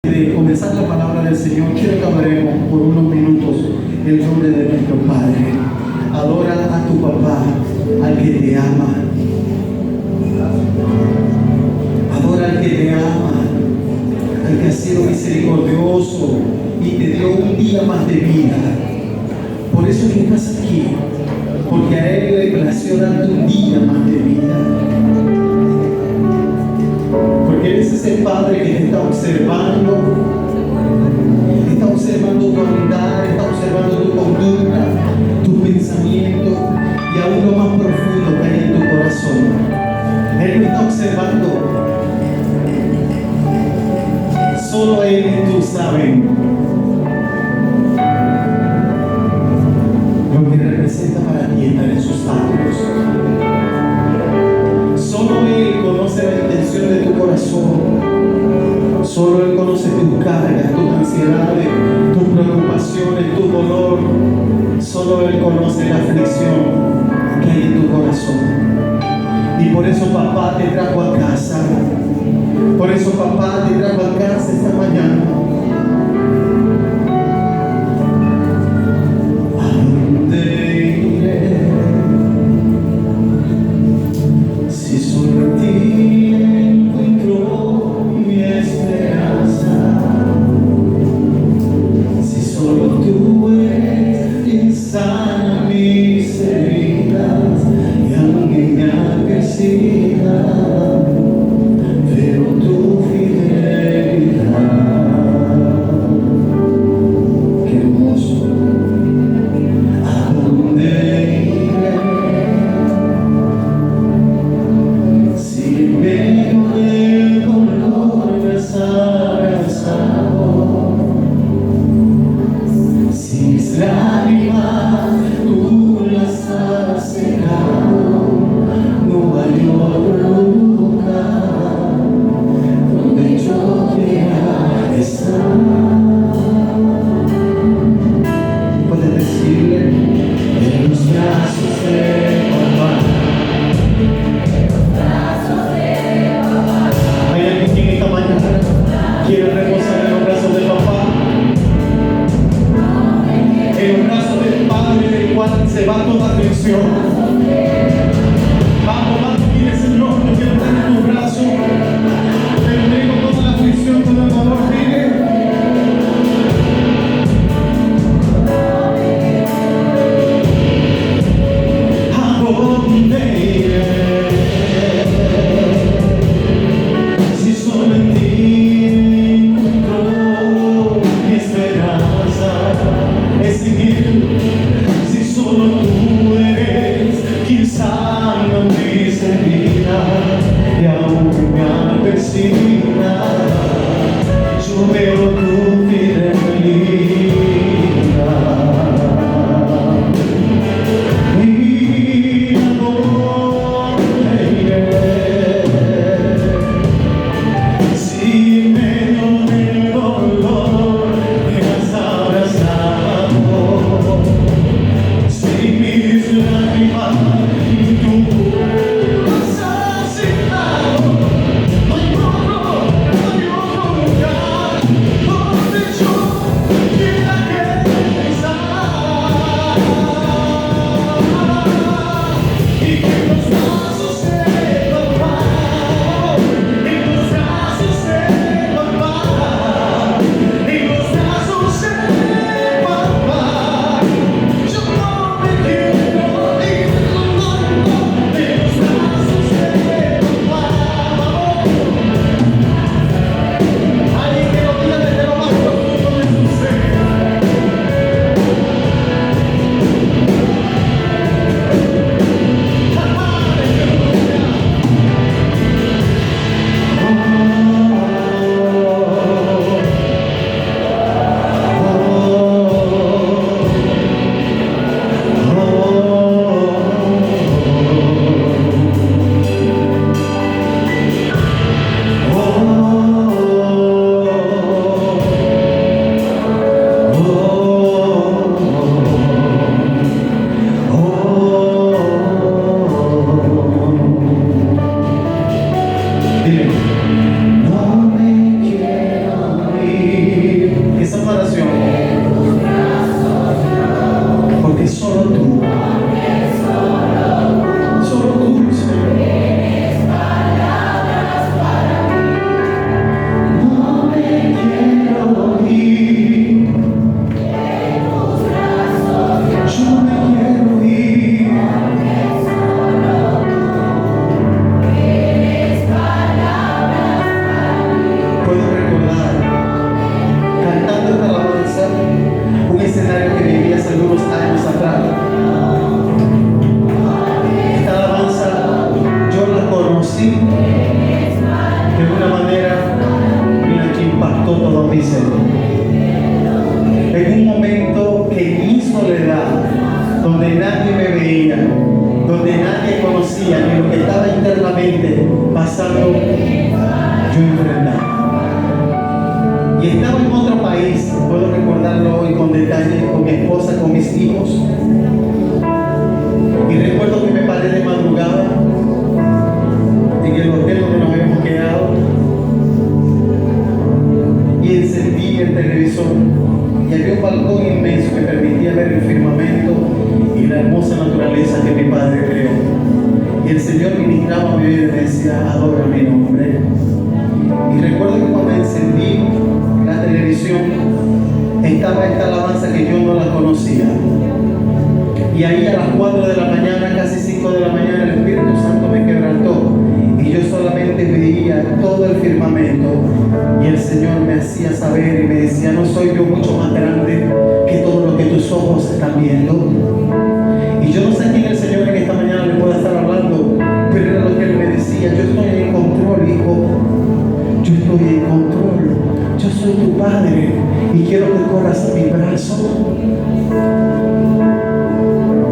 De comenzar la palabra del Señor, quiero que adoremos por unos minutos el nombre de nuestro Padre. Adora a tu papá, al que te ama. Adora al que te ama, al que ha sido misericordioso y te dio un día más de vida. Por eso es que estás aquí, porque a Él le plació darte un día más de vida. Porque eres ese Padre que te está observando tu andar, está observando tu conducta, tu pensamiento y aún lo más profundo que hay en tu corazón. Él lo está observando. Solo Él y tú saben lo que representa para ti estar en sus atrios. Solo Él conoce la intención de tu corazón. Solo Él conoce tus cargas, tus ansiedades, tus preocupaciones, tu dolor. Solo Él conoce la aflicción que hay en tu corazón. Y por eso papá te trajo a casa. Por eso papá te trajo a casa esta mañana. ¿A dónde iré? Si solo en ti encuentro mi esperanza, si solo tú eres quien sana mis heridas y aunque me agresiva, veo tu fidelidad. Qué hermoso. ¿A dónde iré? Si en medio del dolor me has abrazado, si mis lágrimas tú las has secado, no hay otro lugar donde yo quiera estar. Puedes decirle: en los brazos de papá. ¿Hay alguien que en esta mañana quiere reposar en los brazos de papá? En los brazos del Padre del cual se va toda aflicción. Vamos, dile: Señor, yo quiero estar en tus brazos. Te entrego toda la aflicción, todo el dolor. Dile: ¿a dónde iré? Si solo en ti encuentro mi esperanza, es seguir. Si solo tú eres escenario que viví hace algunos años atrás. Esta alabanza yo la conocí de una manera en la que impactó todo mi ser. En un momento que en mi soledad, donde nadie me veía, donde nadie conocía ni lo que estaba internamente pasando, yo enfrentaba. Y estaba en otro país, puedo recordarlo hoy con detalle, con mi esposa, con mis hijos. Y recuerdo que me paré de madrugada en el hotel donde nos habíamos quedado y encendí el televisor. Y había un balcón inmenso que permitía ver el firmamento y la hermosa naturaleza que mi padre creó. Y el Señor ministraba a mi vida y me decía: adora mi nombre. Y recuerdo que cuando encendí la televisión estaba esta alabanza que yo no la conocía. Y ahí a las 4 de la mañana, casi 5 de la mañana, el Espíritu Santo me quebrantó. Y yo solamente veía todo el firmamento. Y el Señor me hacía saber y me decía: no soy yo mucho más grande que todo lo que tus ojos están viendo. Y yo no sé a quién el Señor en esta mañana le pueda estar hablando, pero era lo que Él me decía: yo estoy en control, hijo. Yo estoy en control. Yo soy tu Padre y quiero que corras a mi brazo.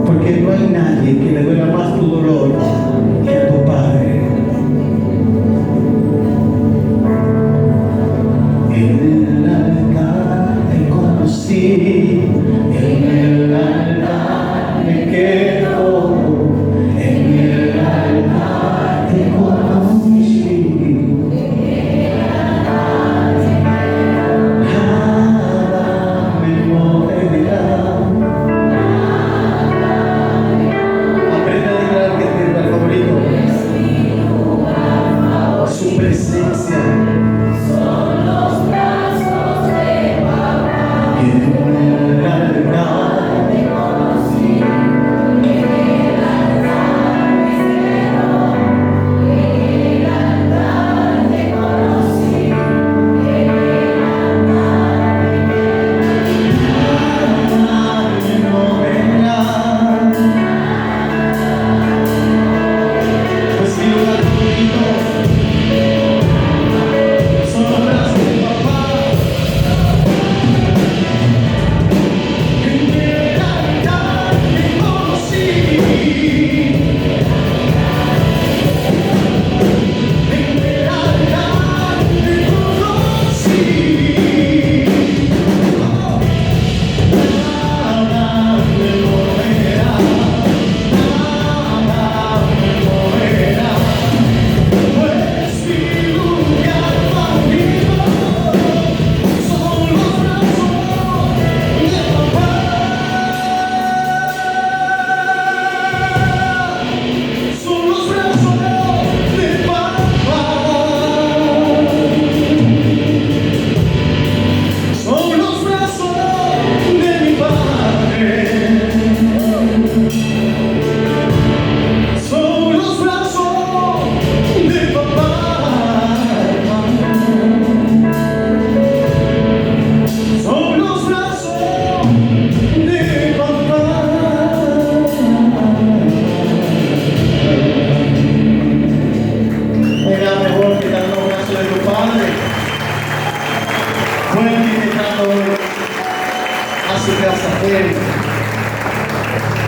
Porque no hay nadie que le duela más tu dolor que a tu Padre. En el altar te conocí, en el altar me quedo, en el altar te conocí. Nada me moverá. Aprende a declarar que es tu lugar favorito. Su presencia.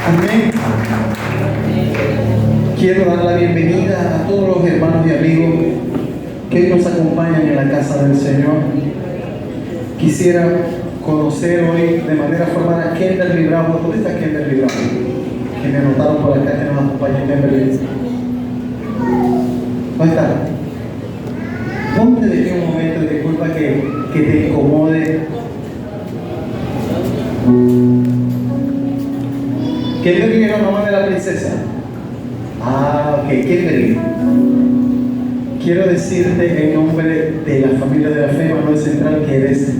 Amén. Quiero dar la bienvenida a todos los hermanos y amigos que hoy nos acompañan en la casa del Señor. Quisiera conocer hoy de manera formal a Kimberly Bravo. ¿Dónde está Kimberly Bravo? Que me anotaron por acá que nos acompaña Kimberly. ¿Dónde está? ¿Dónde te dejé un momento? Disculpa que te incomode. Kimberly es la mamá de la princesa. Ah, ok, Kimberly. Quiero decirte en nombre de la familia de la fe, Manuel Central, que eres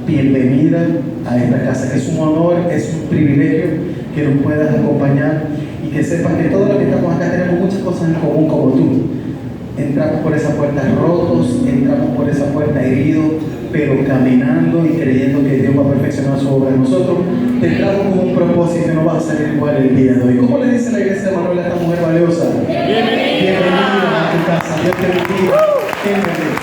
bienvenida a esta casa, que es un honor, es un privilegio que nos puedas acompañar y que sepas que todos los que estamos acá tenemos muchas cosas en común como tú. Entramos por esa puerta rotos, entramos por esa puerta heridos, pero caminando y creyendo que Dios va a perfeccionar su obra en nosotros. Te trajo con un propósito y no va a salir igual el día de hoy. ¿Cómo le dice la iglesia de Manuel a esta mujer valiosa? Bienvenida a tu casa. Dios te bendiga. Bienvenida.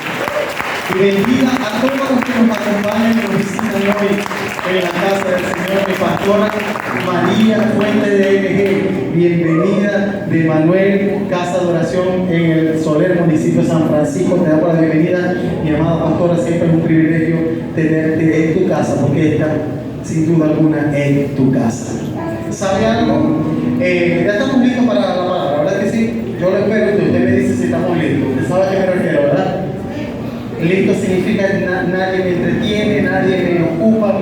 Y bendiga a todos los que nos acompañan y nos visitan hoy en la casa del Señor. Mi pastora María Fuente de MG, bienvenida de Manuel, Casa de Oración en el Soler, municipio de San Francisco. Te damos la bienvenida, mi amada pastora. Siempre es un privilegio tenerte en tu casa, porque esta, sin duda alguna, es tu casa. ¿Sabe algo? Ya estamos listos para la palabra, ¿verdad que sí? Yo lo espero y usted me dice si estamos listos. Usted sabe a qué me refiero, ¿verdad? Listo significa que nadie me entretiene, nadie me ocupa,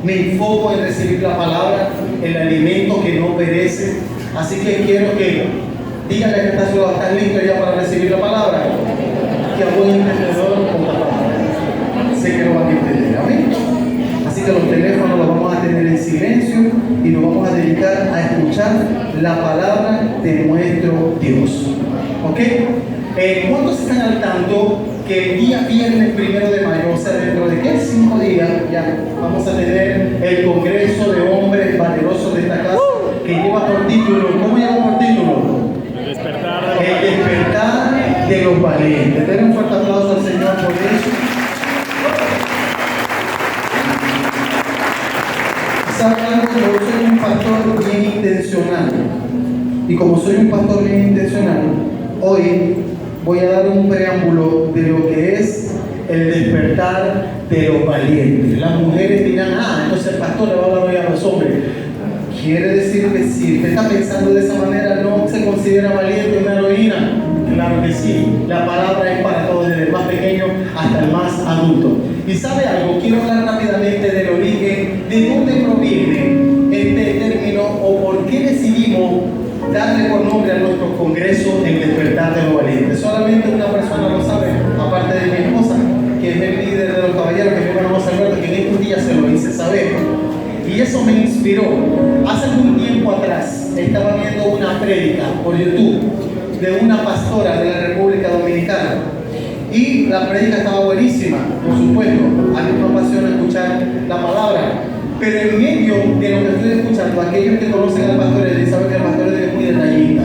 me enfoco en recibir la palabra, el alimento que no perece. Así que quiero que díganle que estás listo ya para recibir la palabra. Que a buen entendedor con la palabra. Sé que lo van a entender, amén. Así que los teléfonos los vamos a tener en silencio y nos vamos a dedicar a escuchar la palabra de nuestro Dios. ¿Ok? ¿Cuántos están al tanto que el día viernes 1 de mayo, o sea, dentro de 5 días, ya vamos a tener el Congreso de Hombres Valerosos de esta casa, que lleva por título, ¿cómo lleva por título? El despertar de los valientes. Denle un fuerte aplauso al Señor por eso. ¿Saben algo? Yo soy un pastor bien intencional. Y como soy un pastor bien intencional, hoy voy a dar un preámbulo de lo que es el despertar de los valientes. Las mujeres dirán, entonces el pastor le va a hablar hoy a los hombres. Quiere decir que si usted está pensando de esa manera, no se considera valiente una heroína. Claro que sí, la palabra es para todos, desde el más pequeño hasta el más adulto. Y sabe algo, quiero hablar rápidamente del origen, de dónde proviene este término o por qué decidimos darle por nombre a nuestro congreso el despertar de los valientes. Solamente una persona lo sabe, aparte de mi esposa, que es el líder de los caballeros, que mi hermano José Alberto, que en estos días se lo hice saber. Y eso me inspiró. Hace algún tiempo atrás estaba viendo una prédica por YouTube de una pastora de la República Dominicana. Y la prédica estaba buenísima, por supuesto. A mí me apasiona escuchar la palabra. Pero en medio de lo que estoy escuchando, aquellos que conocen al pastor saben que el pastor es muy detallista.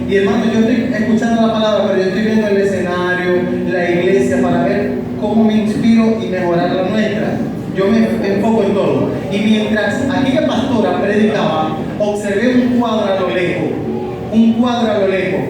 Y hermano, yo estoy escuchando la palabra, pero yo estoy viendo el escenario, la iglesia, para ver cómo me inspiro y mejorar la nuestra. Yo me enfoco en todo. Y mientras aquella pastora predicaba, observé un cuadro a lo lejos.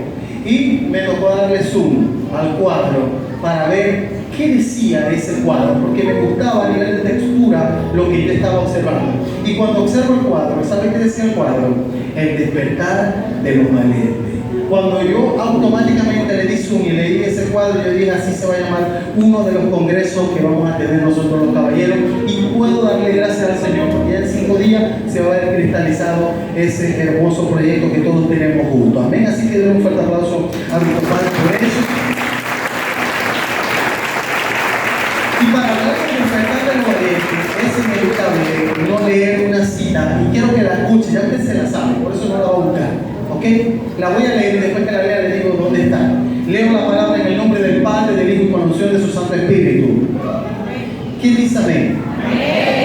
Y me tocó darle zoom al cuadro para ver qué decía ese cuadro, porque me gustaba a nivel de textura lo que yo estaba observando. Y cuando observo el cuadro, ¿sabe qué decía el cuadro? El despertar de los valientes. Cuando yo automáticamente le di zoom y leí ese cuadro, yo dije, así se va a llamar uno de los congresos que vamos a tener nosotros los caballeros. Y puedo darle gracias al Señor porque ya en 5 días se va a ver cristalizado ese hermoso proyecto que todos tenemos juntos. Amén. Así que den un fuerte aplauso a mi compadre por eso. Y para hablar del despertar de los valientes, es inevitable no leer una cita. Y quiero que la escuche, ya usted se la sabe, por eso no la va a buscar. ¿Ok? La voy a leer y después que la lea le digo dónde está. Leo la palabra en el nombre del Padre, del Hijo y con la unción de su Santo Espíritu. ¿Quién dice amén?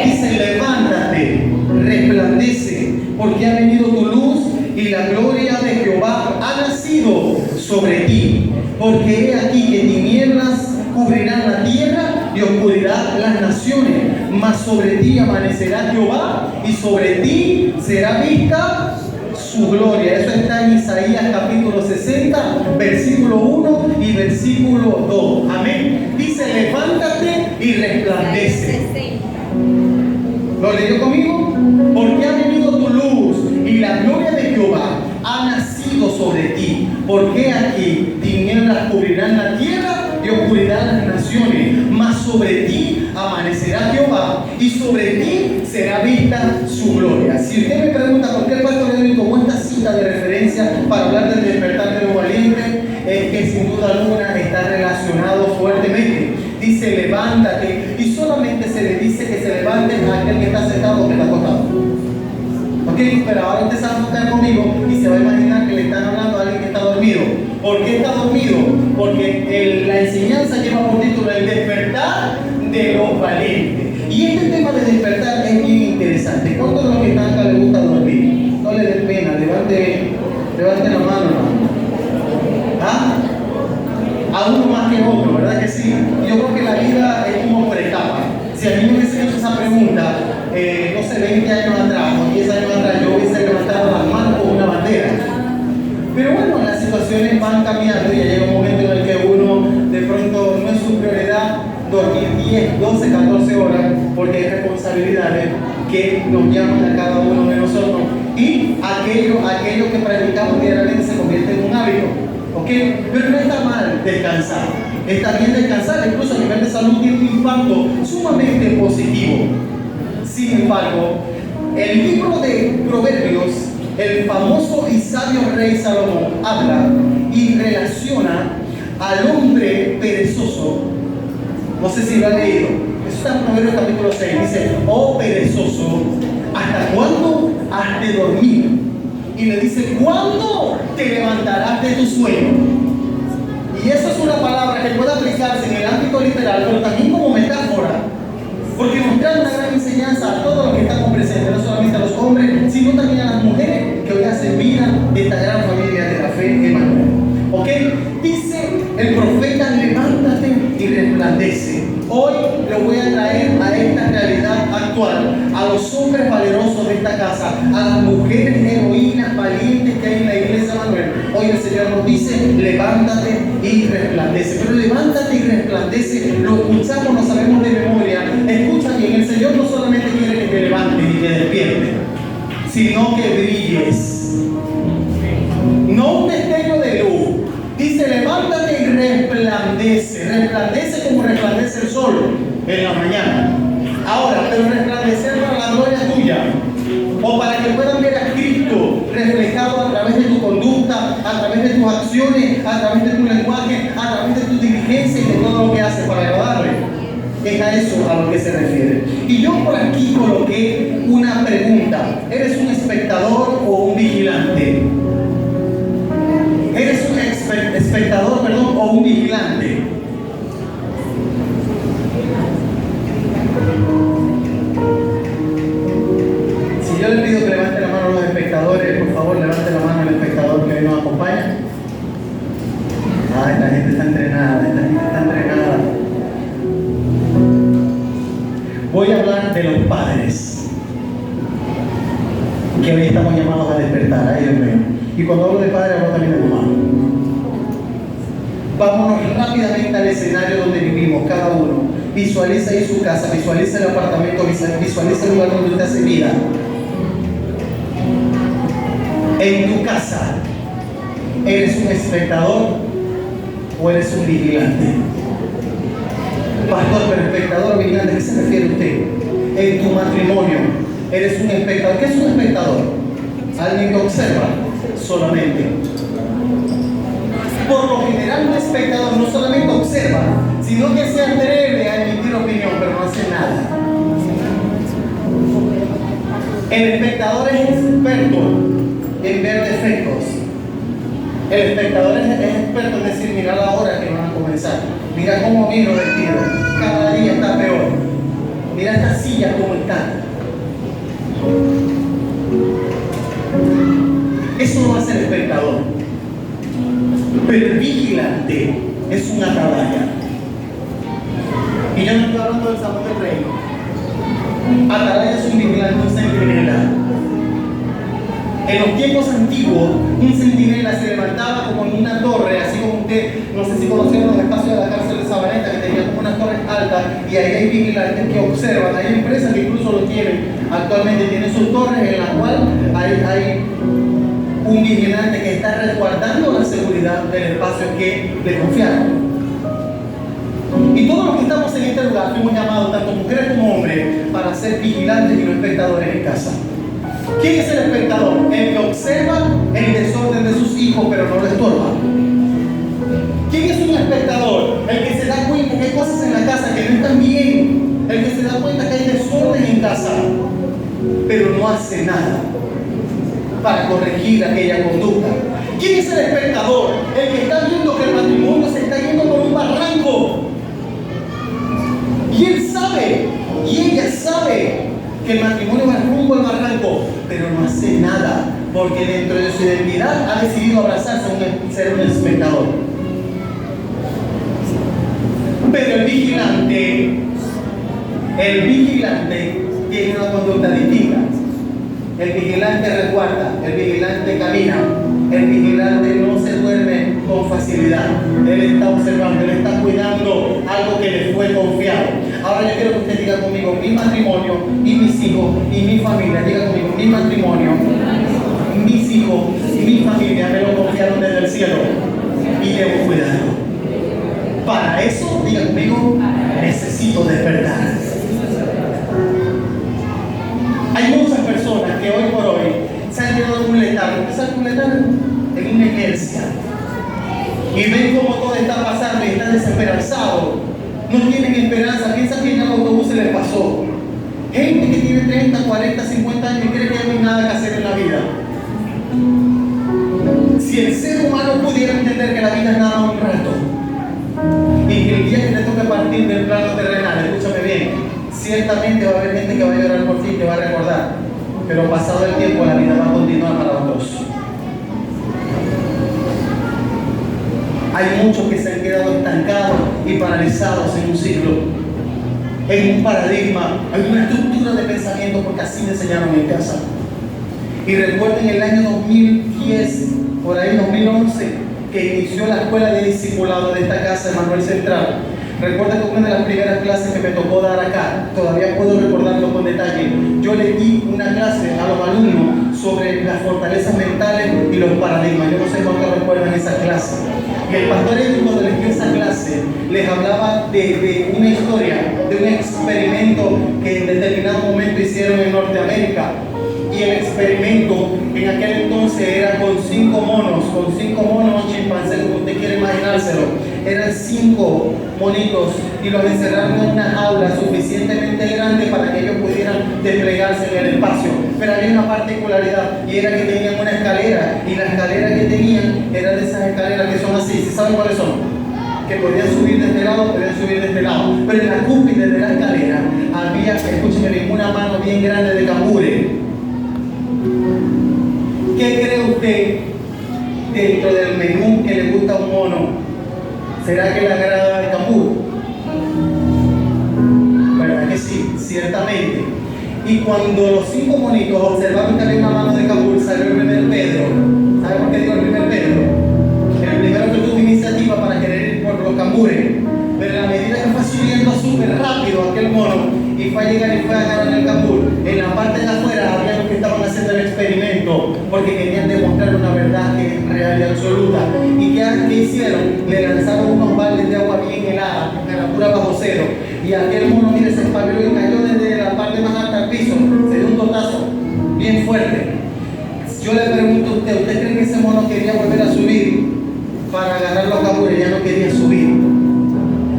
Dice, levántate, resplandece, porque ha venido tu luz y la gloria de Jehová ha nacido sobre ti. Porque he aquí que tinieblas cubrirán la tierra y oscuridad las naciones, mas sobre ti amanecerá Jehová y sobre ti será vista su gloria. Eso está en Isaías capítulo 60, versículo 1 y versículo 2. Amén. Dice, levántate y resplandece. ¿Lo leyó conmigo? Porque ha venido tu luz y la gloria de Jehová ha nacido sobre ti. Porque aquí tinieblas cubrirán la tierra y oscuridad las naciones, mas sobre ti amanecerá Jehová y sobre ti será vista su gloria. Si usted me pregunta por qué el pastor le tomó esta cita de referencia para hablar del despertar de los valientes, es que sin duda alguna está relacionado fuertemente. Dice, levántate, y solamente se le dice que se levante a aquel que está sentado o que está acostado. Ok, pero ahora usted se va a juntar conmigo y se va a imaginar que le están hablando a alguien que está dormido. ¿Por qué está dormido? la enseñanza lleva por título El despertar de los valientes. Y este tema de despertar es bien interesante. ¿Cuántos de los que están acá les gusta dormir? No le den pena, levante la mano, hermano. ¿Ah? A uno más que otro, ¿verdad que sí? Yo creo que la vida es como por etapas. Si a mí me hubiesen hecho esa pregunta, no sé, 20 años atrás o 10 años atrás, yo hubiese levantado las manos con una bandera. Pero bueno, las situaciones van cambiando y ya llega un momento en el que uno de pronto no es su prioridad dormir 10, 12, 14 horas porque hay responsabilidades que nos llaman a cada uno de nosotros y aquello que practicamos diariamente se convierte en un hábito. ¿Ok? Pero no está mal descansar, está bien descansar, incluso a nivel de salud tiene un impacto sumamente positivo. Sin embargo, el libro de Proverbios, el famoso y sabio rey Salomón habla y relaciona al hombre perezoso. No sé si lo han leído. Eso está en Proverbios capítulo 6. Dice: oh perezoso, ¿hasta cuándo has de dormir? Y le dice: ¿cuándo te levantarás de tu sueño? Y eso es una palabra que puede aplicarse en el ámbito literal, pero también como metáfora, porque nos trae una gran enseñanza a todos los que estamos presentes, no solamente a los hombres, sino también a las mujeres que hoy hacen vida de esta gran familia de la fe Emmanuel. ¿Ok? Dice el profeta: levántate y resplandece. Hoy lo voy a traer a esta realidad actual, a los hombres valerosos de esta casa, a las mujeres heroínas valientes que hay en la iglesia Manuel. Hoy el Señor nos dice: levántate y resplandece. Pero levántate y resplandece, lo escuchamos, lo sabemos de memoria. Escucha bien, el Señor no solamente quiere que te levantes y te despiertes, sino que brilles. No un destello de luz. Dice: levántate y resplandece. Resplandece como resplandece el sol en la mañana. Ahora, pero resplandecer para la gloria tuya, o para que puedan ver a Cristo reflejado a través de tu conducta, a través de tus acciones, a través de tu lenguaje, a través de tu diligencia y de todo lo que haces para agradarle. Es a eso a lo que se refiere. Y yo por aquí coloqué una pregunta: ¿eres un espectador o un vigilante? ¿Eres un espectador, o un vigilante? Si yo le pido que levante la mano a los espectadores, por favor, levante la mano al espectador que hoy nos acompaña. Esta gente está entrenada, Voy a hablar de los padres, que hoy estamos llamados a despertar, Dios mío. Y cuando hablo de padres, hablo también de mamá. Vámonos rápidamente al escenario donde vivimos, cada uno. Visualiza ahí su casa, visualiza el apartamento, visualiza el lugar donde usted hace vida. En tu casa, ¿eres un espectador o eres un vigilante? Pastor, pero espectador o vigilante, ¿a qué se refiere usted? En tu matrimonio, ¿eres un espectador? ¿Qué es un espectador? Alguien que observa solamente. Por lo general, un espectador no solamente observa, sino que se atreve a emitir opinión, pero no hace nada. El espectador es experto en ver defectos. El espectador es experto en decir: mira la hora que van a comenzar, mira cómo vino vestido, cada día está peor, mira esta silla cómo está. Eso no hace el espectador. Pero el vigilante es una atalaya. Y yo no estoy hablando del Salón del Reino. Atalaya es un vigilante, un centinela. En los tiempos antiguos, un centinela se levantaba como en una torre, así como usted, no sé si conocieron los espacios de la cárcel de Sabaneta, que tenía como unas torres altas, y ahí hay vigilantes que observan. Hay empresas que incluso lo tienen, actualmente tienen sus torres en las cuales hay un vigilante que está resguardando la seguridad del espacio que le confiaron. Y todos los que estamos en este lugar fuimos llamados, tanto mujeres como hombres, para ser vigilantes y no espectadores en casa. ¿Quién es el espectador? El que observa el desorden de sus hijos pero no lo estorba. ¿Quién es un espectador? El que se da cuenta que hay cosas en la casa que no están bien. El que se da cuenta que hay desorden en casa pero no hace nada para corregir aquella conducta. ¿Quién es el espectador? El que está viendo que el matrimonio se está yendo por un barranco. Y él sabe, y ella sabe que el matrimonio va rumbo al barranco, pero no hace nada, porque dentro de su identidad ha decidido abrazarse a ser un espectador. Pero el vigilante tiene una conducta distinta. El vigilante resguarda, el vigilante camina, el vigilante no se duerme con facilidad. Él está observando, él está cuidando algo que le fue confiado. Ahora yo quiero que usted diga conmigo: mi matrimonio y mis hijos y mi familia. Diga conmigo: mi matrimonio, mis hijos y mi familia me lo confiaron desde el cielo y debo cuidarlo. Para eso, diga conmigo, necesito despertar. Hay muchas personas que hoy por hoy se han quedado en un letargo. ¿Qué sabe un letargo? En una inercia. Y ven cómo todo está pasando y están desesperanzados. No tienen esperanza, piensan que ya el autobús se les pasó. Gente que tiene 30, 40, 50 años y cree que no hay nada que hacer en la vida. Si el ser humano pudiera entender que la vida es nada más un rato, y que el día que te toque partir del plano terrenal, escúchame bien, ciertamente va a haber gente que va a llorar por ti y te va a recordar, pero pasado el tiempo la vida va a continuar para otros. Hay muchos que se han quedado estancados y paralizados en un ciclo, en un paradigma, en una estructura de pensamiento, porque así me enseñaron en casa. Y recuerden el año 2010, por ahí 2011, que inició la escuela de discipulado de esta casa de Manuel Central. Recuerda que una de las primeras clases que me tocó dar acá, todavía puedo recordarlo con detalle, yo le di una clase a los alumnos sobre las fortalezas mentales y los paradigmas. Yo no sé cuántos recuerdan esa clase. Y el pastor Edwin, cuando les dio esa clase, les hablaba de una historia, de un experimento que en determinado momento hicieron en Norteamérica. Y el experimento en aquel entonces era con 5 monos chimpancés, como usted quiere imaginárselo. Eran 5 monitos y los encerraron en una jaula suficientemente grande para que ellos pudieran desplegarse en el espacio. Pero había una particularidad, y era que tenían una escalera, y la escalera que tenían era de esas escaleras que son así. ¿Sí saben cuáles son? Que podían subir de este lado, podían subir de este lado. Pero en la cúspide de la escalera había, escúcheme bien, una mano bien grande de cangure. ¿Qué cree usted dentro del menú que le gusta a un mono? ¿Será que le agrada el cambur? ¿Verdad que sí? Ciertamente. Y cuando los 5 monitos observaron que había una mano de cambur, salió el primer Pedro. ¿Sabe por qué digo el primer Pedro? El primero que tuvo iniciativa para querer ir por los cambures. Pero a medida que fue subiendo súper rápido aquel mono, y fue a llegar y fue a agarrar el cambur, en la parte de afuera había los que estaban haciendo el experimento, porque querían demostrar una verdad que es real y absoluta. ¿Y qué hicieron? Le lanzaron unos baldes de agua bien helada, temperatura bajo cero, y aquel mono, mire, se espabiló y cayó desde la parte más alta al piso. Se dio un totazo bien fuerte. Yo le pregunto a usted, ¿usted cree que ese mono quería volver a subir para agarrar los cambures? Ya no quería subir.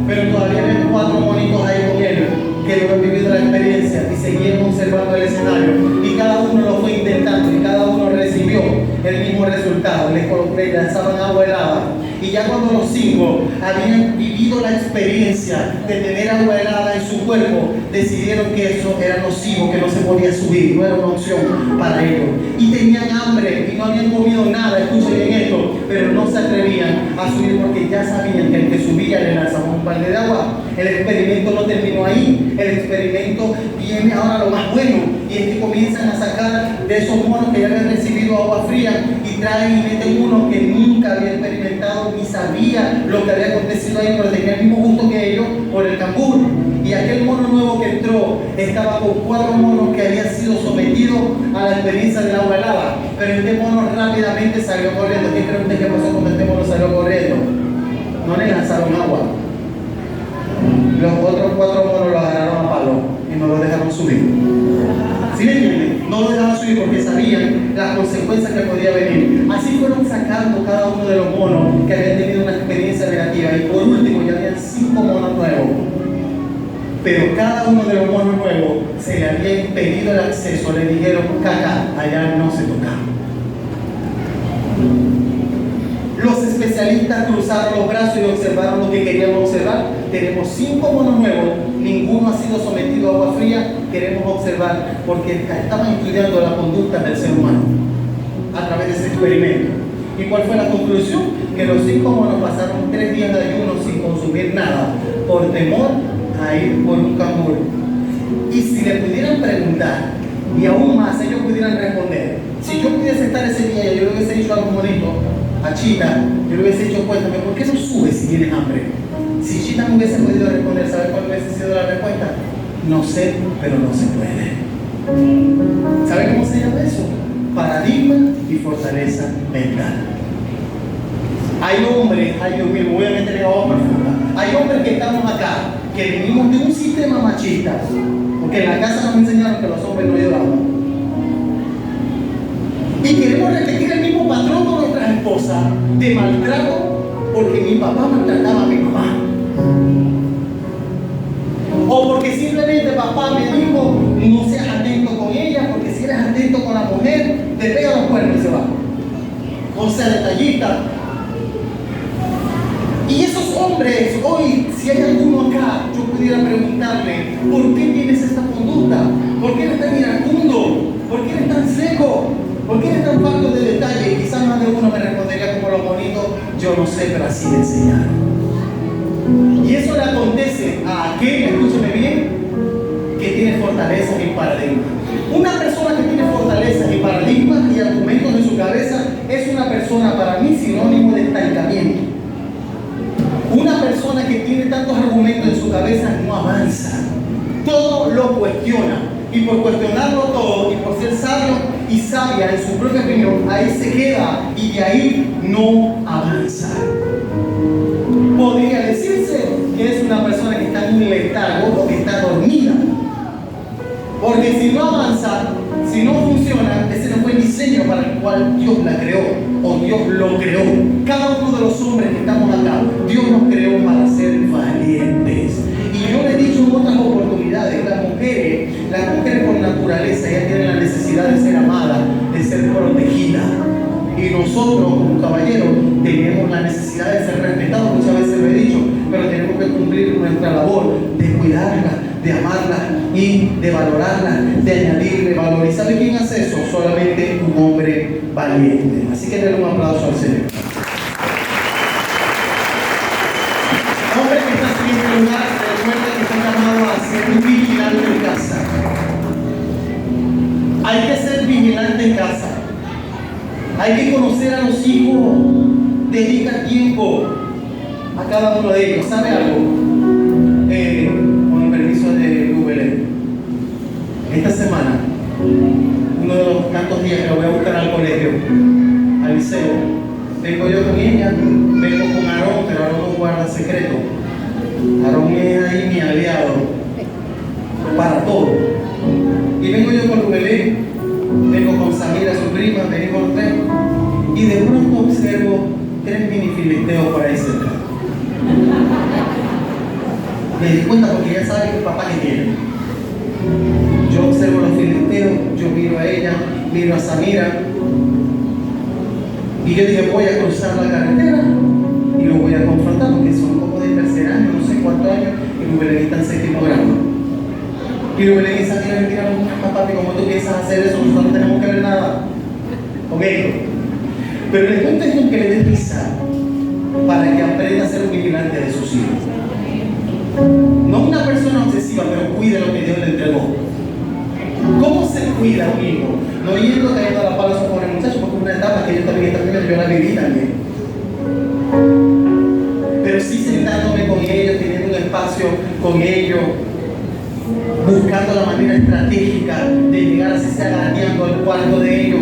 Pero todavía ven 4 monitos ahí con él, que no han vivido la experiencia y seguían observando el escenario, y cada uno lo fue intentando y cada uno recibió el mismo resultado. Le lanzaban agua helada, y ya cuando los 5 habían vivido la experiencia de tener agua helada en su cuerpo, decidieron que eso era nocivo, que no se podía subir, no era una opción para ellos, y tenían hambre y no habían comido nada. Escuchen bien esto, pero no se atrevían a subir porque ya sabían que el que subía le lanzaba un balde de agua. El experimento no terminó ahí. El experimento viene ahora lo más bueno, y es que comienzan a sacar de esos monos que ya habían recibido agua fría, y traen y meten uno que nunca había experimentado ni sabía lo que había acontecido ahí, pero tenía el mismo gusto que ellos por el cambur. Y aquel mono nuevo que entró estaba con 4 monos que habían sido sometidos a la experiencia del agua helada, pero este mono rápidamente salió corriendo. ¿Qué cree usted que pasó cuando este mono salió corriendo? No le lanzaron agua. Los otros 4 monos lo agarraron a palo y no lo dejaron subir. ¿Sí me entienden? No lo dejaron subir porque sabían las consecuencias que podía venir. Así fueron sacando cada uno de los monos que habían tenido una experiencia negativa, y por último ya habían 5 monos nuevos. Pero cada uno de los monos nuevos se le había impedido el acceso. Le dijeron: caca, allá no se toca. Los especialistas cruzaron los brazos y observaron lo que queríamos observar. Tenemos 5 monos nuevos, ninguno ha sido sometido a agua fría. Queremos observar porque estamos estudiando la conducta del ser humano a través de ese experimento. ¿Y cuál fue la conclusión? Que los 5 monos pasaron 3 días de ayuno sin consumir nada por temor a ir por un canguro. Y si le pudieran preguntar, y aún más ellos pudieran responder, si yo pudiese estar ese día y yo le hubiese dicho algo bonito a Chita, yo le hubiese dicho, cuéntame, ¿por qué no subes si tienes hambre? Si Chita no hubiese podido responder, ¿sabes cuál hubiese sido la respuesta? No sé, pero no se puede. ¿Sabe cómo se llama eso? Paradigma y fortaleza mental. Hay hombres, ay Dios mío, voy a meter en agua profunda. Hay hombres que estamos acá, que venimos de un sistema machista, porque en la casa nos enseñaron que los hombres no lloraban. Y queremos repetir el mismo patrón con nuestras esposas, de maltrato, porque mi papá maltrataba a mi mamá. O porque simplemente papá me dijo, no seas atento con ella, porque si eres atento con la mujer, te pega los cuernos y se va. O sea, detallista. Y esos hombres, hoy, si hay alguno acá, yo pudiera preguntarle, ¿por qué tienes esta conducta? ¿Por qué eres tan iracundo? ¿Por qué eres tan seco? ¿Por qué eres tan falto de detalle? Y quizás más de uno me respondería como lo bonito, yo no sé, pero así me enseñaron. Y eso le acontece a aquel, escúcheme bien, que tiene fortalezas y paradigmas. Una persona que tiene fortalezas y paradigmas y argumentos en su cabeza es una persona, para mí, sinónimo de estancamiento. Una persona que tiene tantos argumentos en su cabeza no avanza. Todo lo cuestiona. Y por cuestionarlo todo, y por ser sabio y sabia en su propia opinión, ahí se queda y de ahí no avanza. Podría decirse que es una persona que está en un letargo o que está dormida. Porque si no avanza, si no funciona, ese no fue el diseño para el cual Dios la creó o Dios lo creó. Cada uno de los hombres que estamos acá, Dios nos creó para ser valientes. Y yo le he dicho en otras oportunidades, las mujeres por naturaleza ya tienen la necesidad de ser amadas, de ser protegidas. Y nosotros como caballeros tenemos la necesidad de ser respetados, muchas veces lo he dicho, pero tenemos que cumplir nuestra labor de cuidarla, de amarla y de valorarla, de añadirle valor. ¿Y sabe quién hace eso? Solamente un hombre valiente. Así que denle un aplauso al Señor. Hombre que está en este lugar, recuerda que está llamado a ser un vigilante en casa. Hay que ser vigilante en casa. Hay que conocer a los hijos, dedicar tiempo a cada uno de ellos. ¿Sabe algo? Con el permiso de Google, esta semana, uno de los tantos días que lo voy a buscar al colegio, al liceo, vengo yo con ella, vengo con Aarón, pero Aarón no guarda secreto. Aarón es ahí mi aliado para todo. Y vengo yo con Rubelé, vengo con Samira, su prima, venimos los tres, y de pronto observo 3 mini filisteos por ahí cerca. Me di cuenta porque ella sabe que el papá que tiene. Yo observo los filisteos, yo miro a ella, miro a Samira, y yo dije, voy a cruzar la carretera y lo voy a confrontar porque son un poco de tercer año, no sé cuántos años, y Rubelén está en 7º grado. Y Rubelén y Samira me tiraron, papi, ¿cómo tú piensas hacer eso? Nosotros no tenemos que ver nada con ellos. Pero el punto es que le dé prisa para que aprenda a ser un vigilante de sus hijos. No una persona obsesiva, pero cuide lo que Dios le entregó. ¿Cómo se cuida un hijo? No yendo cayendo a la pala a su pobre muchacho, porque es una etapa que yo también esta primera, yo la viví también. Pero sí sentándome con ellos, teniendo un espacio con ellos, buscando la manera estratégica de llegar así sea gateando al cuarto de ellos,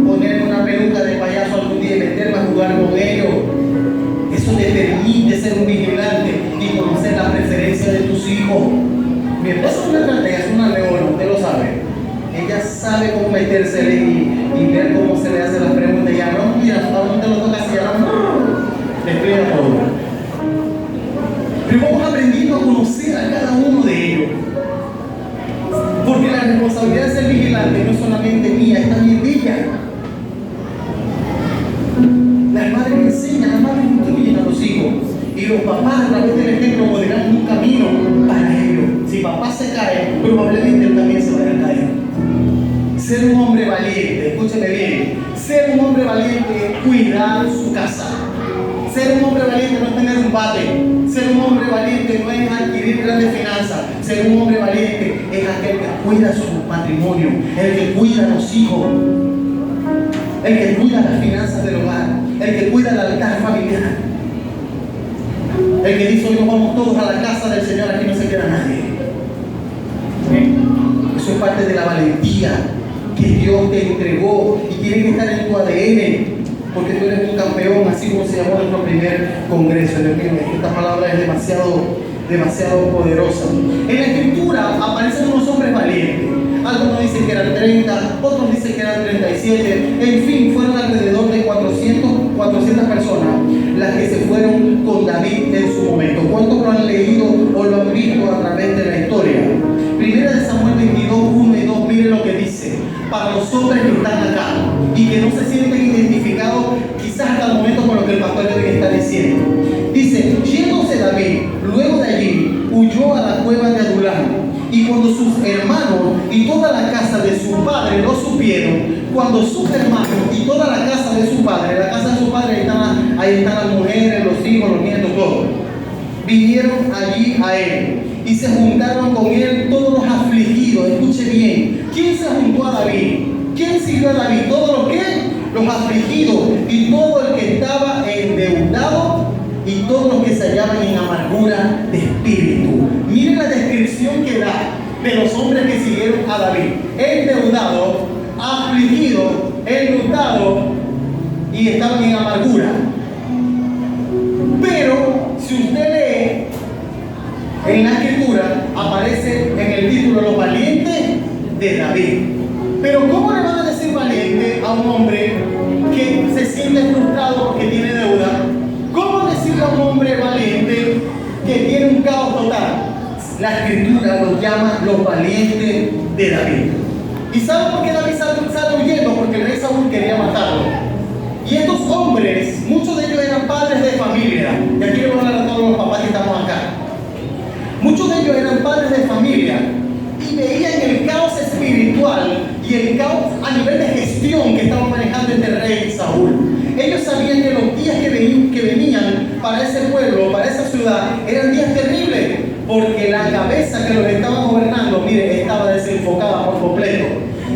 ponerme una peluca de payaso algún día y meterme a jugar con ellos. Eso te permite ser un vigilante y conocer la preferencia de tus hijos. Mi esposa es una estratega, es una leona, usted lo sabe. Ella sabe cómo metérsele y ver cómo se le hacen las preguntas. Y ahora, mira, a dónde lo toca así, le explica todo. Pero vamos aprendiendo a conocer a cada uno de ellos. Porque la responsabilidad de ser vigilante no es solamente mía, es también de ella. Las madres enseñan los papás, a través del ejemplo, modelan un camino para ellos. Si papá se cae, probablemente él también se vaya a caer. Ser un hombre valiente, escúcheme bien, ser un hombre valiente es cuidar su casa. Ser un hombre valiente no es tener un bate. Ser un hombre valiente no es adquirir grandes finanzas. Ser un hombre valiente es aquel que cuida su matrimonio, el que cuida a los hijos, el que cuida las finanzas del hogar, el que cuida el altar familiar, el que dice: hoy nos vamos todos a la casa del Señor, aquí no se queda nadie. Eso es parte de la valentía que Dios te entregó y tiene que estar en tu ADN, porque tú eres un campeón, así como se llamó nuestro primer congreso. Dios mío, esta palabra es demasiado poderosa. En la Escritura aparecen unos hombres valientes. Algunos dicen que eran 30, otros dicen que eran 37. En fin, fueron alrededor de 400 personas las que se fueron con David en su momento. ¿Cuántos lo han leído o lo han visto a través de la historia? Primera de Samuel 22, 1 y 2, mire lo que dice. Para los hombres que están acá y que no se sienten identificados quizás hasta el momento con lo que el pastor le está diciendo. Dice: yéndose David, luego de allí, huyó a la cueva de Adulam. Y cuando sus hermanos y toda la casa de su padre lo supieron, cuando sus hermanos y toda la casa de su padre, la casa de su padre, ahí están las mujeres, los hijos, los nietos, todo, vinieron allí a él y se juntaron con él todos los afligidos. Escuche bien, ¿quién se juntó a David? ¿Quién siguió a David? Todos los que, los afligidos, y todo el que estaba endeudado y todos los que se hallaban en amargura de espíritu. Miren la descripción que da de los hombres que siguieron a David: endeudado, afligido, enlutado y estaban en amargura. Pero si usted lee en la Escritura, aparece en el título los valientes de David. Pero ¿cómo le van a decir valiente a un hombre que se siente frustrado porque tiene deuda? ¿Cómo decirle a un hombre valiente que tiene un caos total? La Escritura los llama los valientes de David. ¿Y saben por qué David sale huyendo? Porque el rey Saúl quería matarlo. Y estos hombres, muchos de ellos eran padres de familia. Y aquí le voy a hablar a todos los papás que estamos acá. Muchos de ellos eran padres de familia y veían el caos espiritual y el caos a nivel de gestión que estaba manejando este rey Saúl. Ellos sabían que los días que venían para ese pueblo, para esa ciudad, eran días terribles, porque la cabeza que los estaba gobernando, mire, estaba desenfocada por completo.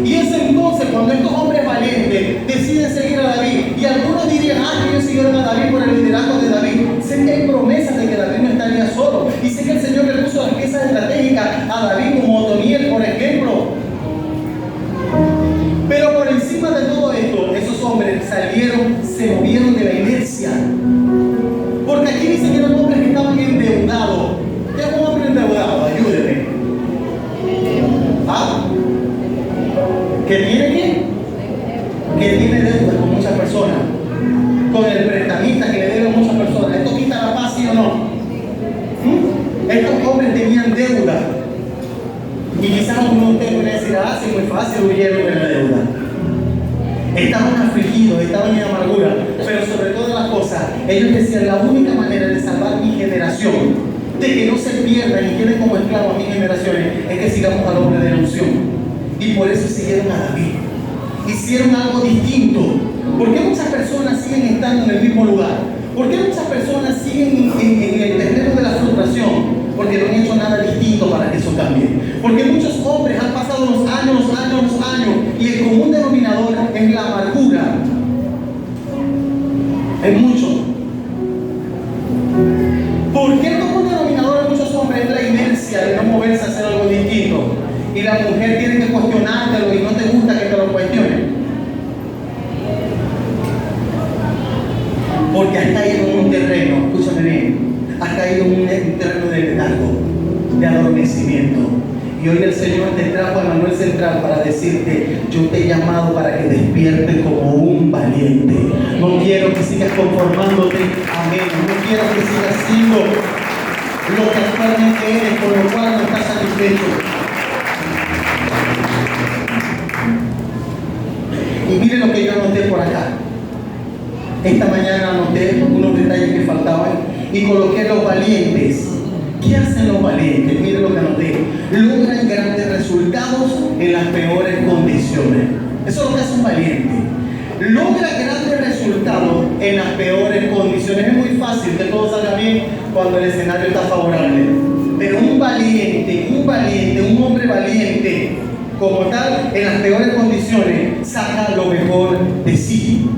Y es entonces cuando estos hombres valientes deciden seguir a David, y algunos dirían: que ellos siguieron a David por el liderazgo de David. Sé que hay promesas de que David no estaría solo, y sé que el Señor le puso las piezas estratégicas a David, como Otoniel, por ejemplo. Pero por encima de todo esto, esos hombres se movieron de la inercia. Porque aquí dice que eran hombres que estaban endeudados. ¿Qué es un hombre endeudado? Ayúdeme. ¿Que tiene qué? Que tiene deudas con muchas personas. Con el prestamista que le debe a muchas personas. ¿Esto quita la paz, sí o no? Estos hombres tenían deuda. Y quizás uno de ustedes puede decir: sí, muy fácil, huyeron de la deuda. Estaban afligidos, estaban en amargura, pero sobre todas las cosas, ellos decían: la única manera de salvar mi generación, de que no se pierdan y queden como esclavos a mis generaciones, es que sigamos al hombre de la unción. Y por eso siguieron a David. Hicieron algo distinto. ¿Por qué muchas personas siguen estando en el mismo lugar? ¿Por qué muchas personas siguen en el terreno de la frustración? Porque no han hecho nada distinto para que eso cambie. Porque muchos hombres han pasado los años, y el común denominador es la amargura. Es mucho. ¿Por qué el común denominador de muchos hombres es la inercia de no moverse a hacer algo distinto? Y la mujer tiene que cuestionártelo y no te gusta que te lo cuestionen. Porque has caído en un terreno, escúchame bien, has caído en un terreno de letargo, de adormecimiento. Y hoy el Señor te trajo a Manuel Central para decirte: yo te he llamado para que despiertes como un valiente. No quiero que sigas conformándote, amén. No quiero que sigas siendo lo que actualmente eres, por lo cual no estás satisfecho. Y mire lo que yo anoté por acá. Esta mañana anoté unos detalles que faltaban y coloqué los valientes. ¿Qué hacen los valientes? Miren lo que anoté. Logran grandes resultados en las peores condiciones. Eso es lo que hace un valiente. Logra grandes resultados en las peores condiciones. Es muy fácil que todo salga bien cuando el escenario está favorable. Pero un valiente, un hombre valiente, como tal, en las peores condiciones, saca lo mejor de sí.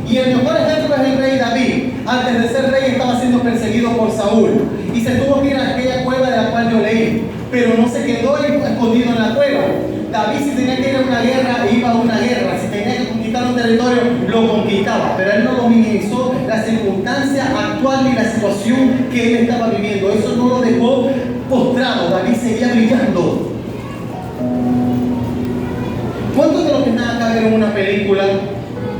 Y el mejor ejemplo es el rey David. Antes de ser rey estaba siendo perseguido por Saúl y se tuvo que ir a aquella cueva de la cual yo leí, pero no se quedó escondido en la cueva. David, si tenía que ir a una guerra, iba a una guerra. Si tenía que conquistar un territorio, lo conquistaba, pero él no lo minimizó la circunstancia actual ni la situación que él estaba viviendo. Eso no lo dejó postrado. David seguía brillando. ¿Cuántos de los que están acá vieron una película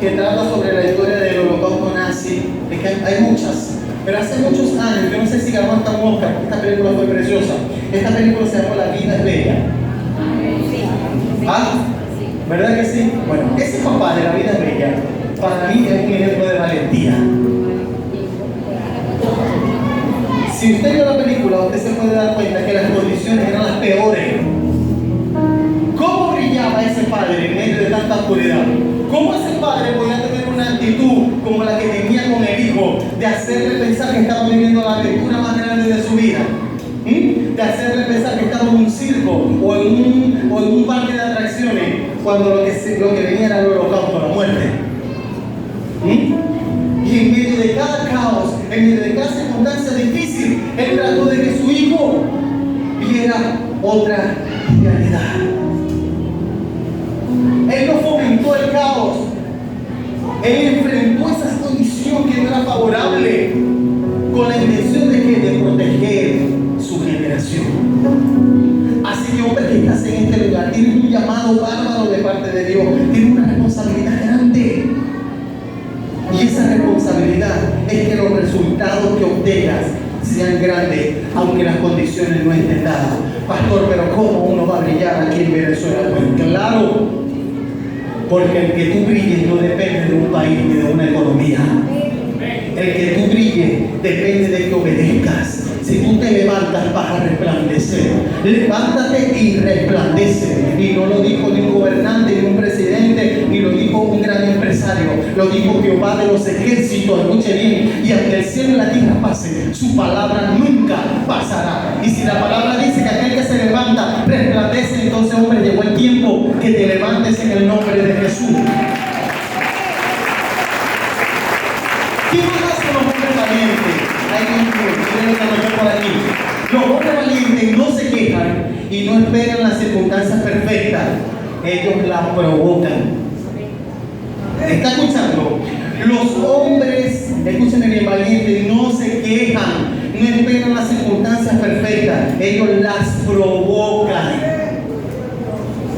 que trata sobre la historia del holocausto nazi? Es que hay muchas, pero hace muchos años, yo no sé si ganó hasta un Oscar. Esta película fue preciosa. Esta película se llamó La vida es bella. ¿Ah? ¿Verdad que sí? Bueno, ese papá de La vida es bella para mí es un ejemplo de valentía. Si usted vio la película, usted se puede dar cuenta que las condiciones eran las peores. ¿Cómo brillaba ese padre en medio de tanta oscuridad? ¿Cómo ese padre podía tener una actitud como la que tenía con el hijo, de hacerle pensar que estaba viviendo la aventura más grande de su vida? De hacerle pensar que estaba en un circo o en un parque de atracciones, cuando lo que venía era el holocausto, la muerte. Y en medio de cada caos, en medio de cada circunstancia difícil, él trató de que su hijo viera otra realidad. Él no fomentó el caos. Él enfrentó esa condición que no era favorable con la intención de proteger su generación. Así que, hombre, que estás en este lugar, tienes un llamado bárbaro de parte de Dios, tienes una responsabilidad grande. Y esa responsabilidad es que los resultados que obtengas sean grandes, aunque las condiciones no estén dadas. Pastor, pero ¿cómo uno va a brillar aquí en Venezuela? Pues claro, porque el que tú brilles no depende de un país ni de una economía. El que tú brilles depende de que obedezcas. Si tú te levantas, vas a resplandecer. Levántate y resplandece. Y no lo dijo ni un gobernante, ni un presidente, ni lo dijo un gran empresario. Lo dijo Jehová de los ejércitos. Escuche bien. Y aunque el cielo y la tierra pase, su palabra nunca pasará. Y si la palabra dice que aquel que se levanta resplandece, entonces, hombre, llegó el tiempo que te levantes en el nombre de Jesús. ¿Qué más hacen los hombres valientes? Por aquí. Los hombres valientes no se quejan y no esperan las circunstancias perfectas, ellos las provocan. ¿Está escuchando? Los hombres, escúchenme bien, valientes, no se quejan, no esperan las circunstancias perfectas, ellos las provocan.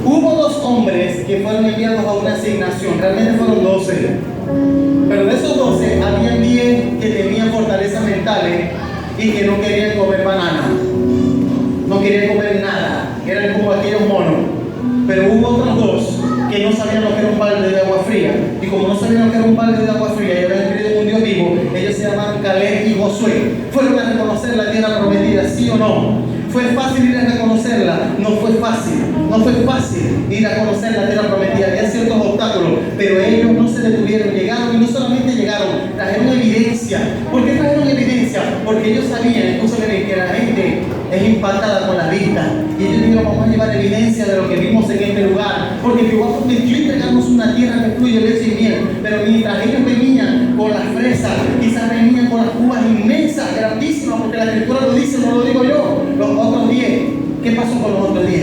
Hubo 2 hombres que fueron enviados a una asignación, realmente fueron 12, pero de esos 12 habían 10 que tenían fortalezas mentales y que no querían comer banana, no querían comer nada, eran como aquellos monos. Pero hubo otros 2 que no sabían lo que era un balde de agua fría, y como no sabían lo que era un balde de agua fría y habían creído en un Dios vivo, ellos se llamaban Caleb y Josué. Fueron a reconocer la tierra prometida, ¿sí o no? ¿Fue fácil ir a reconocerla? No fue fácil. No fue fácil ir a conocer la tierra prometida. Había ciertos obstáculos, pero ellos no se detuvieron. Llegaron, y no solamente llegaron, trajeron evidencia. ¿Por qué trajeron evidencia? Porque ellos sabían, escúchame, que la gente es impactada con la vista. Y ellos dijeron, vamos a llevar evidencia de lo que vimos en este lugar. Porque Jehová prometió entregarnos una tierra que fluye leche y miel. Pero mientras ellos venían con las fresas, quizás venían con las uvas inmensas, grandísimas, porque la escritura lo dice, no lo digo yo. Los otros 10, ¿qué pasó con los otros 10?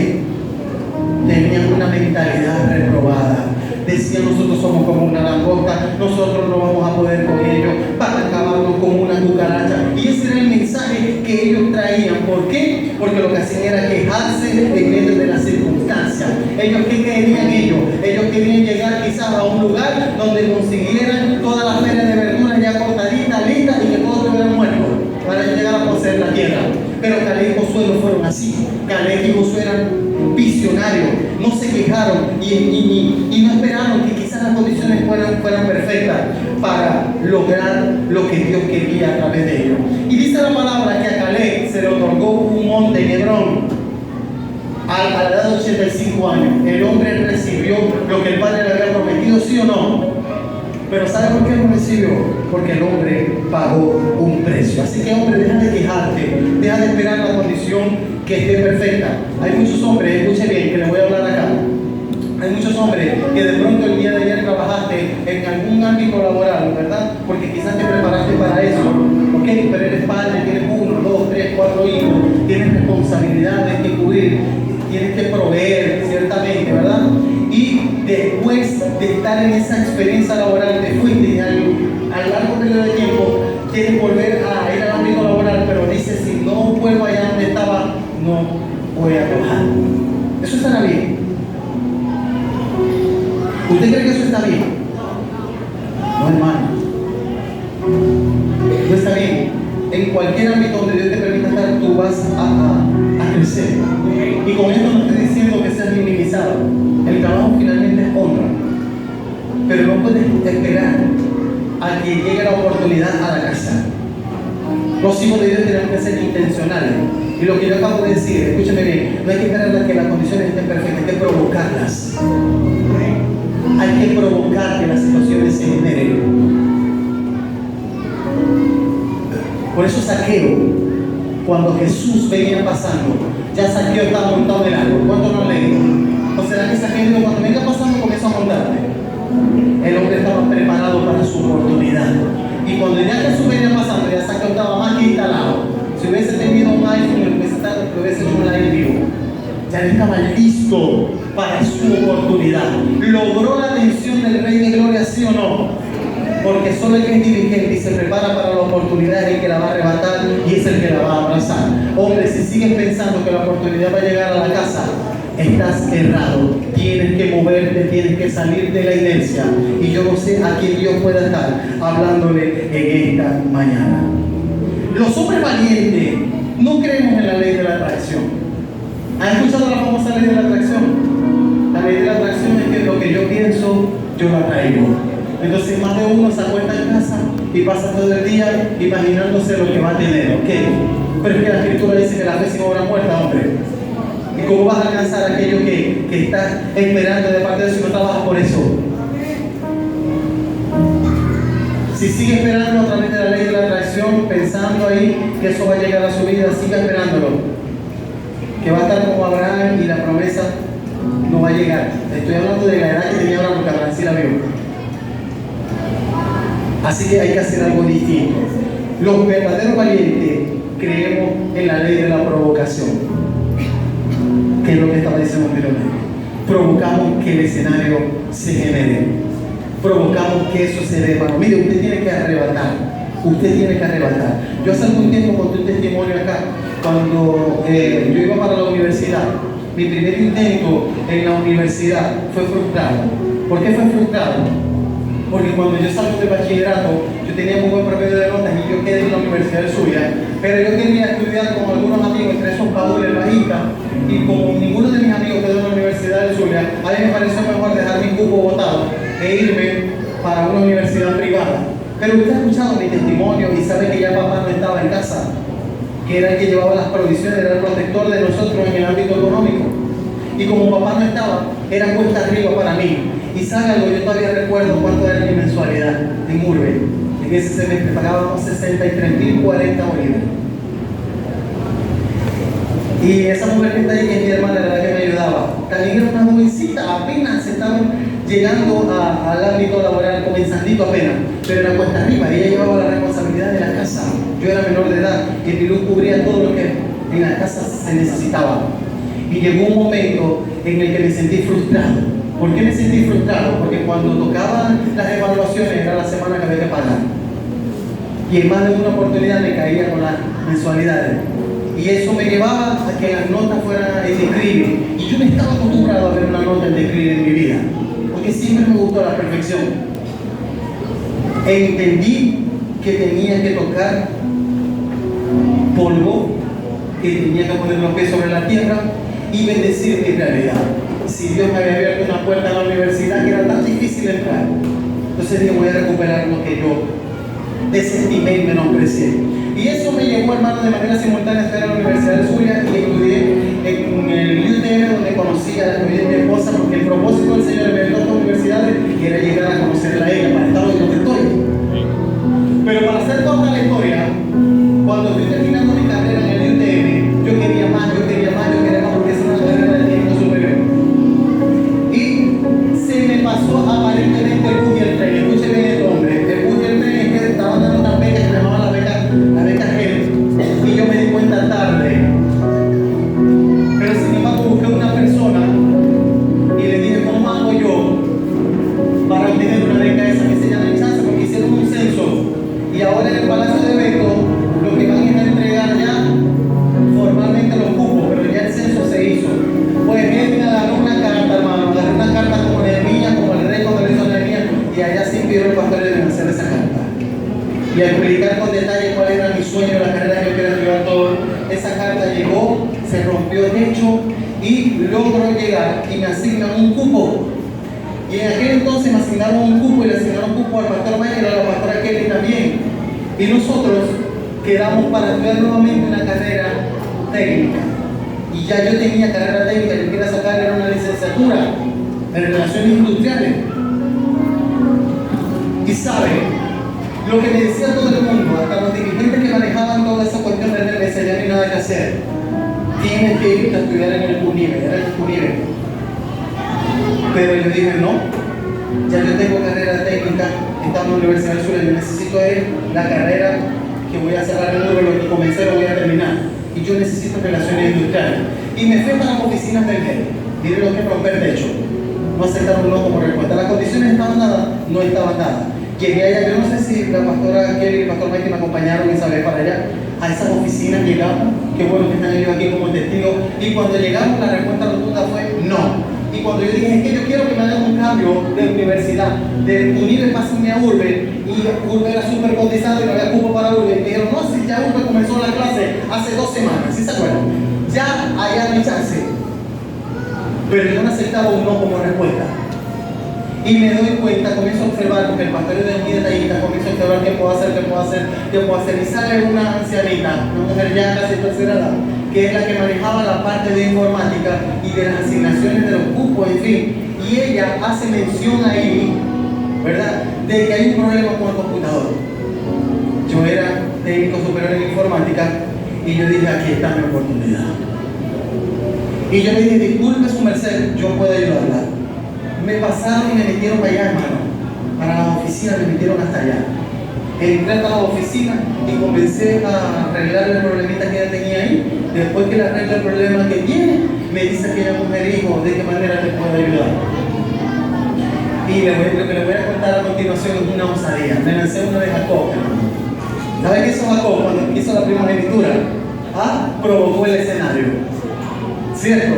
Tenían una mentalidad reprobada. Decían, nosotros somos como una langosta, nosotros no vamos a poder con ellos, van a acabarnos como una cucaracha. Y ese era el mensaje que ellos traían. ¿Por qué? Porque lo que hacían era quejarse en medio de las circunstancias. ¿Ellos qué querían ellos? Ellos querían llegar quizás a un lugar donde consiguieran todas las ferias de verduras ya cortaditas, listas, y que todos estuvieran muertos para llegar a poseer la tierra. Pero Caleb y Josué no fueron así. Caleb y Josué eran visionarios. contrario, no se quejaron y no esperaron que quizás las condiciones fueran perfectas para lograr lo que Dios quería a través de ellos. Y dice la palabra que a Caleb se le otorgó un monte en Hebrón a la edad de 85 años. El hombre recibió lo que el padre le había prometido, ¿sí o no? Pero ¿sabe por qué lo recibió? Porque el hombre pagó un precio. Así que, hombre, deja de quejarte, deja de esperar la condición que esté perfecta. Hay muchos hombres, escuche bien, que les voy a hablar acá. Hay muchos hombres que de pronto el día de ayer trabajaste en algún ámbito laboral, ¿verdad? Porque quizás te preparaste para eso, ¿ok? Pero eres padre, tienes 1, 2, 3, 4 hijos, tienes responsabilidades que cubrir, tienes que proveer, ciertamente, ¿verdad? Y después de estar en esa experiencia laboral, te fuiste y al largo periodo de tiempo quieres volver a ir al ámbito laboral, pero dices, si no vuelvo allá donde estaba, no voy a trabajar. Eso estará bien. ¿Usted cree que eso está bien? No, hermano. No está bien. En cualquier ámbito donde Dios te permita estar, tú vas a crecer. Y con esto no estoy diciendo que seas minimizado. El trabajo finalmente es honra. Pero no puedes esperar a que llegue la oportunidad a la casa. Los hijos de Dios tenemos que ser intencionales. Y lo que yo acabo de decir, escúcheme bien, no hay que esperar a que las condiciones estén perfectas, hay que provocarlas. Hay que provocar que las situaciones se generen. Por eso Zaqueo, cuando Jesús venía pasando, ya Zaqueo estaba montado en el árbol. ¿Cuánto no han leído? ¿O será que Zaqueo dijo, cuando venga pasando comienza a montarte? El hombre estaba preparado para su oportunidad. Y cuando ya Jesús venía pasando, ya Zaqueo estaba más que instalado. Si hubiese tenido un iPhone, lo hubiese hecho un live vivo. Ya él estaba listo para su oportunidad. ¿Logró la atención del Rey de Gloria, sí o no? Porque solo el que es dirigente y se prepara para la oportunidad es el que la va a arrebatar y es el que la va a abrazar. Hombre, si sigues pensando que la oportunidad va a llegar a la casa, estás errado. Tienes que moverte, tienes que salir de la inercia. Y yo no sé a quién Dios pueda estar hablándole en esta mañana. Los hombres valientes no creemos en la ley de la atracción. ¿Han escuchado la famosa ley de la atracción? La ley de la atracción es que lo que yo pienso, yo lo atraigo. Entonces más de uno se acuesta en casa y pasa todo el día imaginándose lo que va a tener, ¿ok? Pero es que la Escritura dice que la fe sin obra muerta, hombre. ¿Y cómo vas a alcanzar aquello que estás esperando de parte de Dios si no trabajas por eso? Si sigue esperando a través de la ley de la atracción, pensando ahí que eso va a llegar a su vida, siga esperándolo. Que va a estar como Abraham y la promesa no va a llegar. Estoy hablando de la edad que tenía Abraham, porque Abraham sí la vio. Así que hay que hacer algo distinto. Los verdaderos valientes creemos en la ley de la provocación, que es lo que estaba diciendo anteriormente. Provocamos que el escenario se genere. Provocamos que eso se dé. Hermano, mire, usted tiene que arrebatar. Usted tiene que arrebatar. Yo hace algún tiempo conté un testimonio acá, cuando yo iba para la universidad. Mi primer intento en la universidad fue frustrado. ¿Por qué fue frustrado? Porque cuando yo salgo de bachillerato, yo tenía muy buen promedio de notas y yo quedé en la Universidad del Zulia, pero yo quería estudiar con algunos amigos, entre esos Paul y Bajita, y como ninguno de mis amigos quedó en la Universidad del Zulia, a mí me pareció mejor dejar mi cupo botado e irme para una universidad privada. Pero usted ha escuchado mi testimonio y sabe que ya papá no estaba en casa, que era el que llevaba las provisiones, era el protector de nosotros en el ámbito económico. Y como papá no estaba, era cuesta arriba para mí. Y sabe algo, yo todavía recuerdo cuánto era mi mensualidad en Urbe. En ese semestre pagábamos 63.040 bolívares. Y esa mujer que está ahí, que es mi hermana, era la que me ayudaba. También era una jovencita, apenas estaban llegando al ámbito laboral, comenzandito apenas, pero era cuesta arriba. Ella llevaba la responsabilidad de la casa. Yo era menor de edad y el Pilú cubría todo lo que en la casa se necesitaba. Y llegó un momento en el que me sentí frustrado. ¿Por qué me sentí frustrado? Porque cuando tocaban las evaluaciones era la semana que había que pagar. Y en más de una oportunidad me caía con las mensualidades. Y eso me llevaba a que las notas fueran en declive. Y yo no estaba acostumbrado a ver una nota en declive en mi vida. Porque siempre me gustó la perfección. Entendí que tenía que tocar polvo, que tenía que poner los pies sobre la tierra y bendecir mi realidad. Si Dios me había abierto una puerta en la universidad que era tan difícil entrar, entonces dije, voy a recuperar lo que yo desestimé y menosprecié. Y eso me llevó, hermano, de manera simultánea a estar en la Universidad de Zulia y estudié en el UTM, donde conocí a mi esposa, porque el propósito del Señor me dio a estas universidades era llegar a conocerla a ella, para estar hoy donde estoy. Pero para hacer corta la historia, cuando estoy terminando mi carrera en el UTM, yo quería más, porque es una carrera de técnico superior. Y se me pasó aparentemente el bus y el tren. Escuche bien el nombre. El bus y el tren es que estaban dando unas becas que se llamaban la beca GEL. Y yo me di cuenta tarde. Pero sin embargo busqué una persona y le dije, ¿cómo hago yo para obtener una beca esa? Me enseñaron el chance porque hicieron un censo. Y ahora en el Palacio de Eventos lo que van a entregar ya formalmente los cupos, pero ya el censo se hizo. Pues bien, me agarró una carta, hermano, agarré una carta como Nehemías, como el rey cuando le hizo Nehemías, y allá sí pidió el pastor de hacer esa carta. Y a explicar con detalle cuál era mi sueño, la carrera que yo quería estudiar todo. Esa carta llegó, se rompió el techo y logró llegar y me asignan un cupo. Y en aquel entonces me asignaron un cupo y le asignaron un cupo al pastor Mayer y a la pastora Kelly también. Y nosotros quedamos para estudiar nuevamente una carrera técnica. Y ya yo tenía carrera técnica, yo quería sacar era una licenciatura en relaciones industriales. Y saben, lo que me decía todo el mundo, hasta los dirigentes que manejaban toda esa cuestión de me decían, ya no hay nada que hacer. Tienes que ir a estudiar en el UNIBE, era el UNIBE. Pero yo dije, no, ya yo tengo carrera técnica, estamos en la Universidad del Sur, yo necesito la carrera que voy a cerrar en Uruguay, lo que comencé lo voy a terminar. Y yo necesito relaciones industriales. Y me fui para las oficinas del GEL. Diré lo que romper techo. No aceptaron no como respuesta. Las condiciones estaban dadas, no estaban dadas. Llegué allá, yo no sé si la pastora Kelly y el pastor Mike me acompañaron esa vez para allá. A esas oficinas llegamos, qué bueno que están ellos aquí como testigos. Y cuando llegamos, la respuesta rotunda fue no. Y cuando yo dije, es que yo quiero que me hagan un cambio de universidad, de UNIBE pásenme a Urbe, y Urbe era súper cotizado y no había cupo para Urbe. Y me dijeron, no, si ya Urbe comenzó la clase hace 2 semanas, ¿sí se acuerdan? Ya allá no hay chance. Pero yo no aceptaba un no como respuesta. Y me doy cuenta, comienzo a observar, porque el pastor es muy detallista, comienzo a observar qué puedo hacer. Y sale una ancianita, una mujer ya casi tercera edad, que es la que manejaba la parte de informática y de las asignaciones de los cupos, en fin. Y ella hace mención ahí, ¿verdad?, de que hay un problema con el computador. Yo era técnico superior en informática y yo dije, aquí está mi oportunidad. Y yo le dije, disculpe su merced, yo puedo ayudarla. Me pasaron y me metieron para allá, hermano. Para las oficinas me metieron hasta allá. Entré a la oficina y comencé a arreglar el problemita que ella tenía ahí. Después que le arreglo el problema que tiene, me dice que ella me dijo de qué manera te puedo ayudar. Y lo que le voy a contar a continuación es una osadía. Me lancé uno de Jacob, hermano. ¿Sabe qué hizo Jacob cuando hizo la primogenitura? Provocó el escenario. ¿Cierto?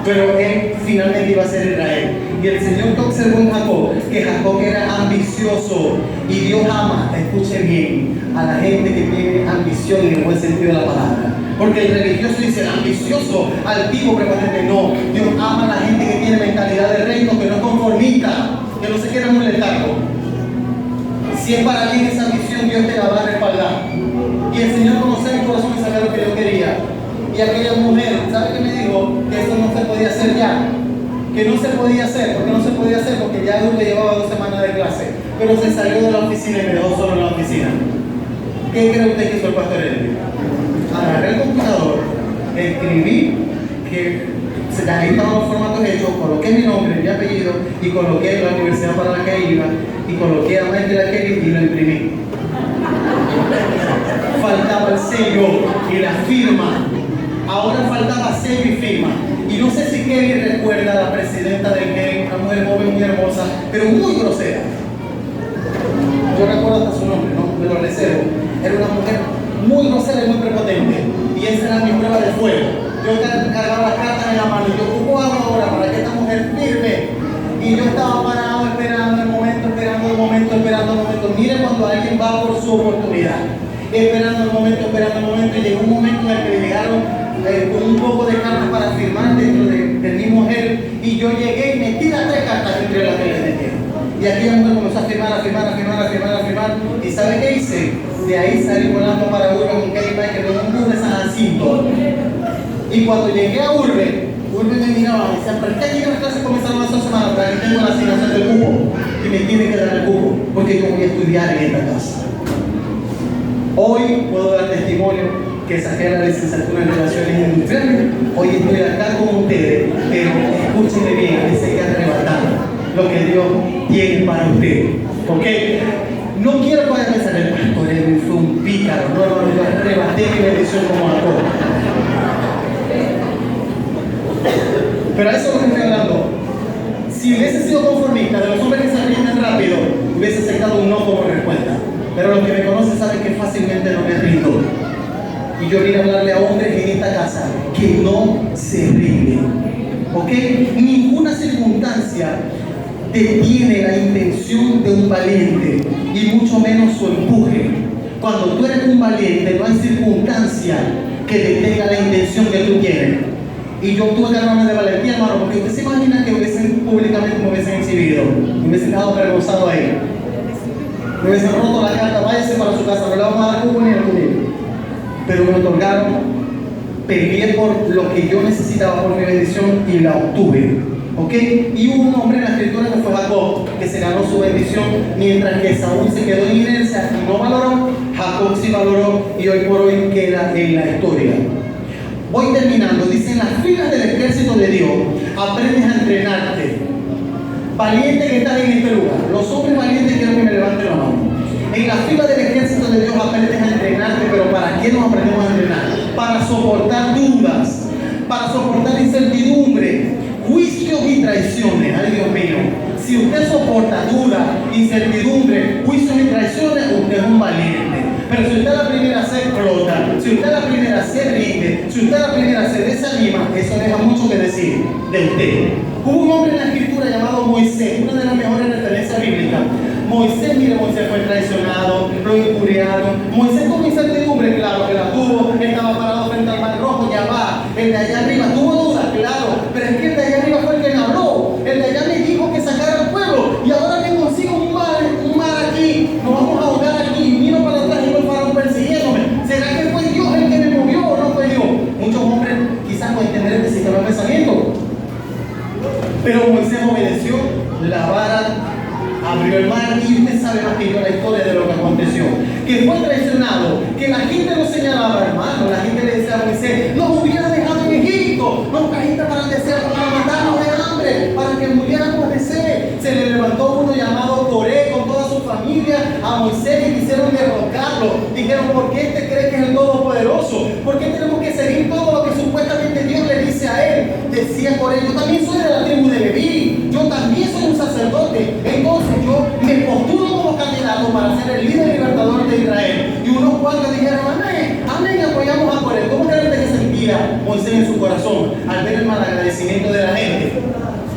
Pero él finalmente iba a ser Israel. Y el Señor que observó en Jacob, que Jacob era ambicioso. Y Dios ama, escuche bien, a la gente que tiene ambición en el buen sentido de la palabra. Porque el religioso dice ambicioso, altivo, prepotente. No, Dios ama a la gente que tiene mentalidad de reino, que no es conformista, que no se queda en un letargo. Si es para bien esa ambición, Dios te la va a respaldar. Y el Señor conocía mi corazón y sabía lo que yo quería. Y aquella mujer, ¿sabe qué me dijo? Que eso no se podía hacer ya. Que no se podía hacer. ¿Por qué no se podía hacer? Porque ya le llevaba 2 semanas de clase. Pero se salió de la oficina y me dejó solo en la oficina. ¿Qué cree usted que hizo el pastor Elvio? Agarré el computador, escribí que ahí estaban los formatos hechos, coloqué mi nombre, mi apellido y coloqué la universidad para la que iba y coloqué a Michael Kelly y lo imprimí. Faltaba el sello y la firma. Ahora faltaba sello y firma. Y no sé si Kelly recuerda a la presidenta del GEL, una mujer joven muy hermosa, pero muy grosera. Yo recuerdo hasta su nombre, ¿no? Me lo reservo. Era una mujer muy grosera y muy prepotente. Y esa era mi prueba de fuego. Yo cargaba las cartas en la mano y yo, ¿cómo hago ahora para que esta mujer firme? Y yo estaba parado esperando el momento. Mire cuando alguien va por su oportunidad. Esperando el momento. Y llegó un momento en el que le llegaron con un poco de cartas para firmar. firmar dentro del mismo gel, y yo llegué y metí las 3 cartas entre las que le metí. Y aquella mujer comenzó a firmar, y ¿sabe qué hice? De ahí salí volando para Urbe con Kelly Michael en un bus de San Jacinto. Y cuando llegué a Urbe me miraba y me decía, ¿pero qué aquí en las clases comenzaron hace 2 semanas? Pero aquí tengo la asignación del cupo y me tiene que dar el cupo porque yo voy a estudiar en esta casa. Hoy puedo dar testimonio que saqué la licenciatura en Relaciones Industriales. Hoy estoy acá con ustedes, pero escúchenme bien, que se quede arrebatado lo que Dios tiene para ustedes. ¿Ok? No quiero que vayan a pensar, el pastor Edwin fue un pícaro. No, yo arrebaté mi bendición como a todos. Pero a eso es lo que estoy hablando. Si hubiese sido conformista, de los hombres que se rinden rápido, hubiese aceptado un no como respuesta. Pero los que me conocen saben que fácilmente no me rindo. Y yo vine a hablarle a hombres en esta casa que no se rinden. ¿Ok? Ninguna circunstancia detiene la intención de un valiente, y mucho menos su empuje. Cuando tú eres un valiente, no hay circunstancia que detenga la intención que tú tienes. Y yo tuve que hablarme de valentía, hermano, porque usted se imagina que públicamente me hubiesen exhibido, me hubiesen dado avergonzado ahí, me hubiesen roto la carta, váyase para su casa, no le vamos a dar cubo ni el cubo. Pero me otorgaron, peleé por lo que yo necesitaba por mi bendición y la obtuve. ¿Ok? Y hubo un hombre en la escritura que fue Jacob, que se ganó su bendición, mientras que Saúl se quedó en inercia y no valoró. Jacob sí valoró, y hoy por hoy queda en la historia. Voy terminando. Dice: en las filas del ejército de Dios aprendes a entrenarte. Valiente que estás en este lugar, los hombres valientes quiero que me levanten la mano. En la fila del ejército de Dios aprendes a entrenarte. ¿Pero para qué nos aprendemos a entrenar? Para soportar dudas, para soportar incertidumbre, juicios y traiciones. Ay, Dios mío, si usted soporta dudas, incertidumbre, juicios y traiciones, usted es un valiente. Pero si usted a la primera se explota, si usted a la primera se rinde, si usted a la primera se desanima, eso deja mucho que decir de usted. Hubo un hombre en la escritura llamado Moisés, una de las mejores referencias bíblicas. Moisés fue traicionado, lo injuriaron. Moisés tuvo incertidumbre, claro que la tuvo. Estaba parado frente al mar rojo, ya va. El de allá arriba tuvo dudas, claro. Pero es que el de allá arriba fue el que me habló. El de allá me dijo que sacara al pueblo. Y ahora me consigo un mar aquí. Nos vamos a ahogar aquí. Miro para atrás y el faraón persiguiéndome. ¿Será que fue Dios el que me movió o no fue Dios? Muchos hombres quizás no entienden este sistema de pensamiento. Pero Moisés obedeció, la vara abrió el mar, y usted sabe más que yo la historia de lo que aconteció. Que fue traicionado, que la gente lo señalaba, hermano. La gente le decía a Moisés: nos hubiera dejado en Egipto, nos trajiste para el desierto, para matarnos de hambre, para que muriéramos de sed. Se le levantó uno llamado Coré con toda su familia a Moisés y quisieron derrocarlo. Dijeron: ¿por qué este cree que es el Todopoderoso? ¿Por qué tenemos que seguir todo lo que supuestamente Dios le dice a él? Decía Coré: yo también soy de la tribu de Leví, yo también soy un sacerdote. Entonces yo me postulo como candidato para ser el líder libertador de Israel. Y unos cuantos dijeron: amén, amén, y apoyamos a Coré. ¿Cómo creen que sentía Moisés en su corazón al ver el malagradecimiento de la gente?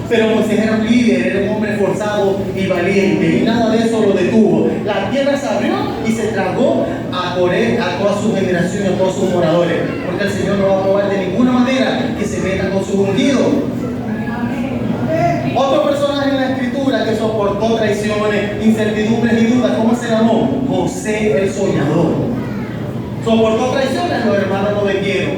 Pero Moisés era un líder, era un hombre esforzado y valiente, y nada de eso lo detuvo. La tierra se abrió y se tragó a Coré, a toda su generación y a todos sus moradores, porque el Señor no va a probar de ninguna manera que se meta con sus ungidos. Otro personaje en la escritura que soportó traiciones, incertidumbres y dudas, ¿cómo se llamó? José el soñador. Soportó traiciones, los hermanos lo vendieron.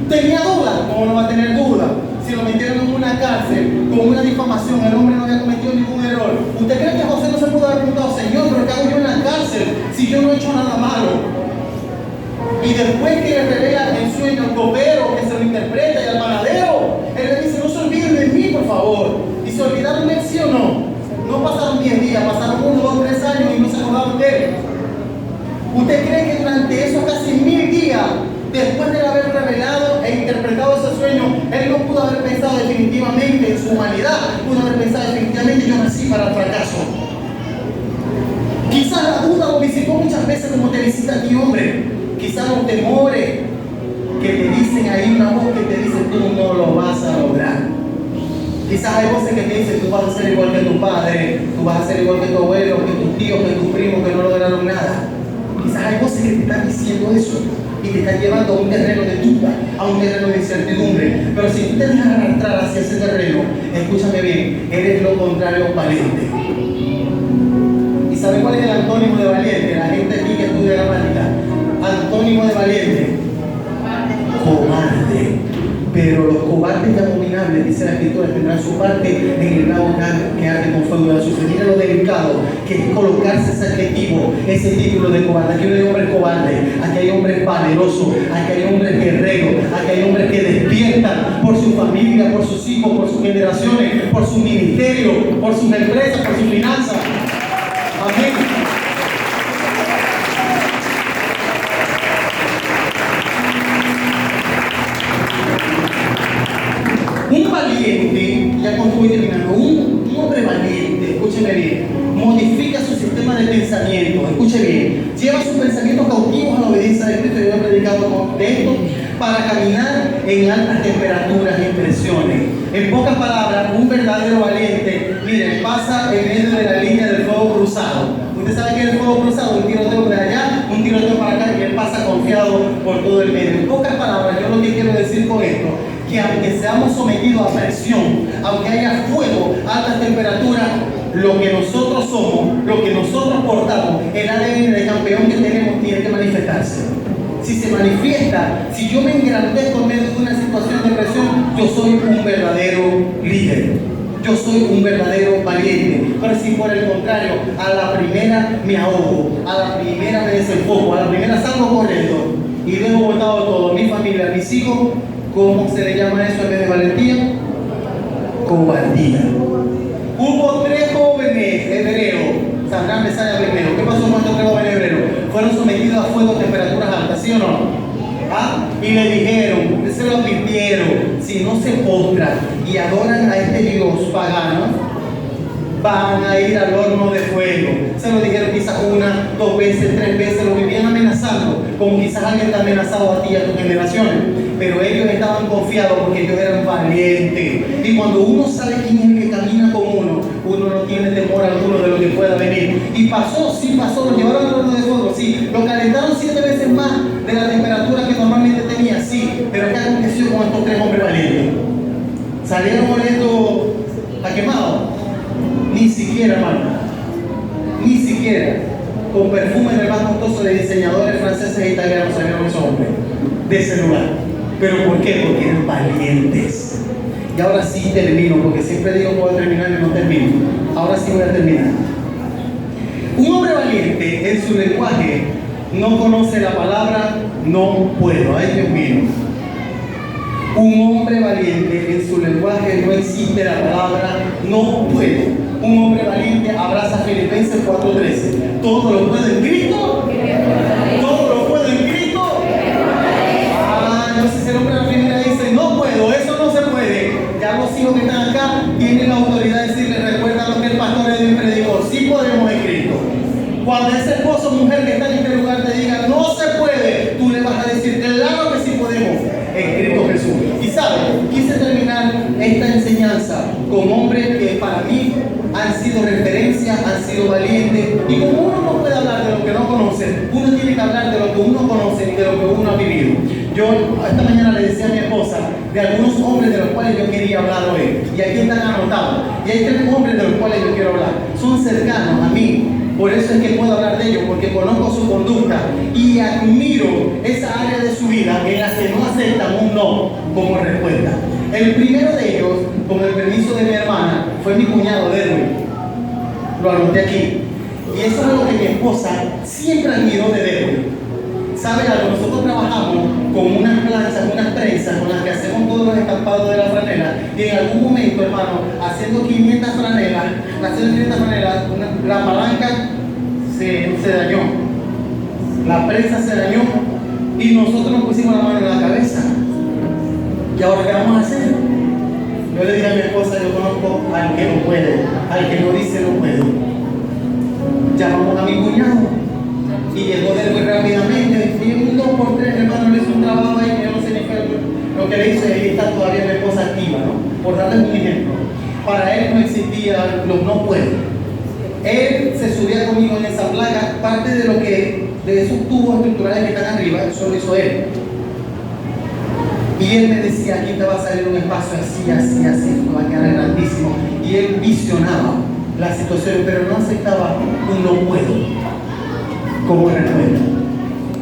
Tenía dudas, ¿cómo no va a tener dudas? Si lo metieron en una cárcel con una difamación, el hombre no había cometido ningún error. ¿Usted cree que José no se pudo haber preguntado: Señor, pero qué hago yo en la cárcel si yo no he hecho nada malo? Y después que le revela el sueño al copero, que se lo interpreta, y al panadero, él le dice: no se olviden de mí, por favor. ¿Y se olvidaron de él, sí o no? No pasaron 10 días, pasaron 1, 2, 3 años y no se acordaron de él. ¿Usted cree que durante esos casi 1000 días, después de haber revelado e interpretado ese sueño, él no pudo haber pensado definitivamente en su humanidad? Pudo haber pensado definitivamente: yo nací para el fracaso. Quizás la duda lo visitó muchas veces como te visita a ti, hombre. Quizás los temores que te dicen, ahí una voz que te dice: tú no lo vas a lograr. Quizás hay voces que te dicen: tú vas a ser igual que tu padre, tú vas a ser igual que tu abuelo, que tus tíos, que tus primos que no lograron nada. Quizás hay voces que te están diciendo eso. y te está llevando a un terreno de duda, a un terreno de incertidumbre. Pero si tú te dejas arrastrar hacia ese terreno, escúchame bien, eres lo contrario valiente. ¿Y saben cuál es el antónimo de valiente? La gente aquí que estudia gramática. Antónimo de valiente: cobarde. Pero los cobardes y abominables, dice la Escritura, tendrán su parte en el lago que arde con fuego de azufre. Mira lo delicado que es colocarse ese adjetivo, ese título de cobarde. Aquí no hay hombres cobardes, aquí hay hombres valerosos, aquí hay hombres guerreros, aquí hay hombres que despiertan por su familia, por sus hijos, por sus generaciones, por su ministerio, por sus empresas, por sus finanzas. Amén. Un valiente, ya cuando voy terminando, un hombre valiente, escúcheme bien, modifica su sistema de pensamiento, escuche bien, lleva sus pensamientos cautivos a la obediencia de Cristo. Yo he predicado de esto, para caminar en altas temperaturas y presiones. En pocas palabras, un verdadero valiente, miren, pasa en medio de la línea del fuego cruzado. Usted sabe que es el fuego cruzado, un tiroteo de allá, un tiroteo para acá, y él pasa confiado por todo el medio. En pocas palabras, yo lo que quiero decir con esto, que aunque seamos sometidos a presión, aunque haya fuego, altas temperaturas, lo que nosotros somos, lo que nosotros portamos, el ADN de campeón que tenemos tiene que manifestarse. Si se manifiesta, si yo me engrandezco en medio de una situación de presión, yo soy un verdadero líder. Yo soy un verdadero valiente. Pero si por el contrario, a la primera me ahogo, a la primera me desenfoco, a la primera salgo corriendo y dejo botado todo, mi familia, mis hijos, ¿cómo se le llama eso en vez de valentía? Cobardía. Hubo 3 jóvenes hebreos, Sandra, Mesaya, Bermeo. ¿Qué pasó con estos 3 jóvenes hebreos? Fueron sometidos a fuego a temperaturas altas, ¿sí o no? ¿Ah? Y le dijeron, se lo advirtieron, si no se postran y adoran a este Dios pagano, van a ir al horno de fuego. Se lo dijeron quizás 1, 2 veces, 3 veces, lo vivían amenazando, como quizás alguien te ha amenazado a ti y a tus generaciones. Pero ellos estaban confiados porque ellos eran valientes. Y cuando uno sabe quién es el que camina con uno, uno no tiene temor alguno de lo que pueda venir. Y pasó, sí pasó, lo llevaron al horno de fuego, sí. Lo calentaron 7 veces más de la temperatura que normalmente tenía, sí. Pero ¿qué aconteció con estos 3 hombres valientes? ¿Salieron oliendo a quemado? Ni siquiera, hermano. Ni siquiera. Con perfume del más costoso de diseñadores franceses e italianos salieron esos hombres de ese lugar. ¿Pero por qué? Porque eran valientes. Y ahora sí termino, porque siempre digo que voy a terminar y no termino. Ahora sí voy a terminar. Un hombre valiente en su lenguaje no conoce la palabra no puedo. Ay, Dios mío. Un hombre valiente en su lenguaje no existe la palabra no puedo. Un hombre valiente abraza Filipenses 4:13. Todo lo puedo en Cristo. Todo lo puedo en Cristo. Entonces el hombre a la primera dice, no puedo, eso no se puede. Ya los hijos que están acá tienen la autoridad de decirle, recuerda lo que el pastor Edwin predicó, sí podemos en Cristo. Cuando ese esposo o mujer que está en este lugar te diga, no se puede, tú le vas a decir, claro que sí podemos, en Cristo Jesús. Y sabes, quise terminar esta enseñanza con hombres que para mí han sido referencias, han sido valientes. Y como uno no puede hablar de lo que no conoce, uno tiene que hablar de lo que uno conoce y de lo que uno ha vivido. Yo esta mañana le decía a mi esposa de algunos hombres de los cuales yo quería hablar hoy. Y aquí están anotados. Y hay 3 hombres de los cuales yo quiero hablar. Son cercanos a mí. Por eso es que puedo hablar de ellos, porque conozco su conducta y admiro esa área de su vida en la que no aceptan un no como respuesta. El primero de ellos, con el permiso de mi hermana, fue mi cuñado Derwin. Lo anoté aquí. Y eso es lo que mi esposa siempre admiró de Derwin. ¿Saben algo? Nosotros trabajamos con unas planchas, unas trenzas con las que hacemos todos los estampados de la franela. Y en algún momento, hermano, haciendo 500 franelas, la palanca se dañó. La prensa se dañó y nosotros nos pusimos la mano en la cabeza. ¿Y ahora qué vamos a hacer? Yo le dije a mi esposa, yo conozco al que no puede, al que no dice no puedo. Llamamos a mi cuñado. Y llegó de muy rápidamente, y un 2x3, hermano, le hizo un trabajo ahí, yo no sé ni qué, lo que le hizo, ahí está todavía mi esposa activa, ¿no? Por darles un ejemplo. Para él no existía los no puedo. Él se subía conmigo en esa placa, parte de lo que de esos tubos estructurales que están arriba, eso lo hizo él. Y él me decía, aquí te va a salir un espacio así, así, así, va a quedar grandísimo. Y él visionaba la situación, pero no aceptaba un no puedo como respuesta.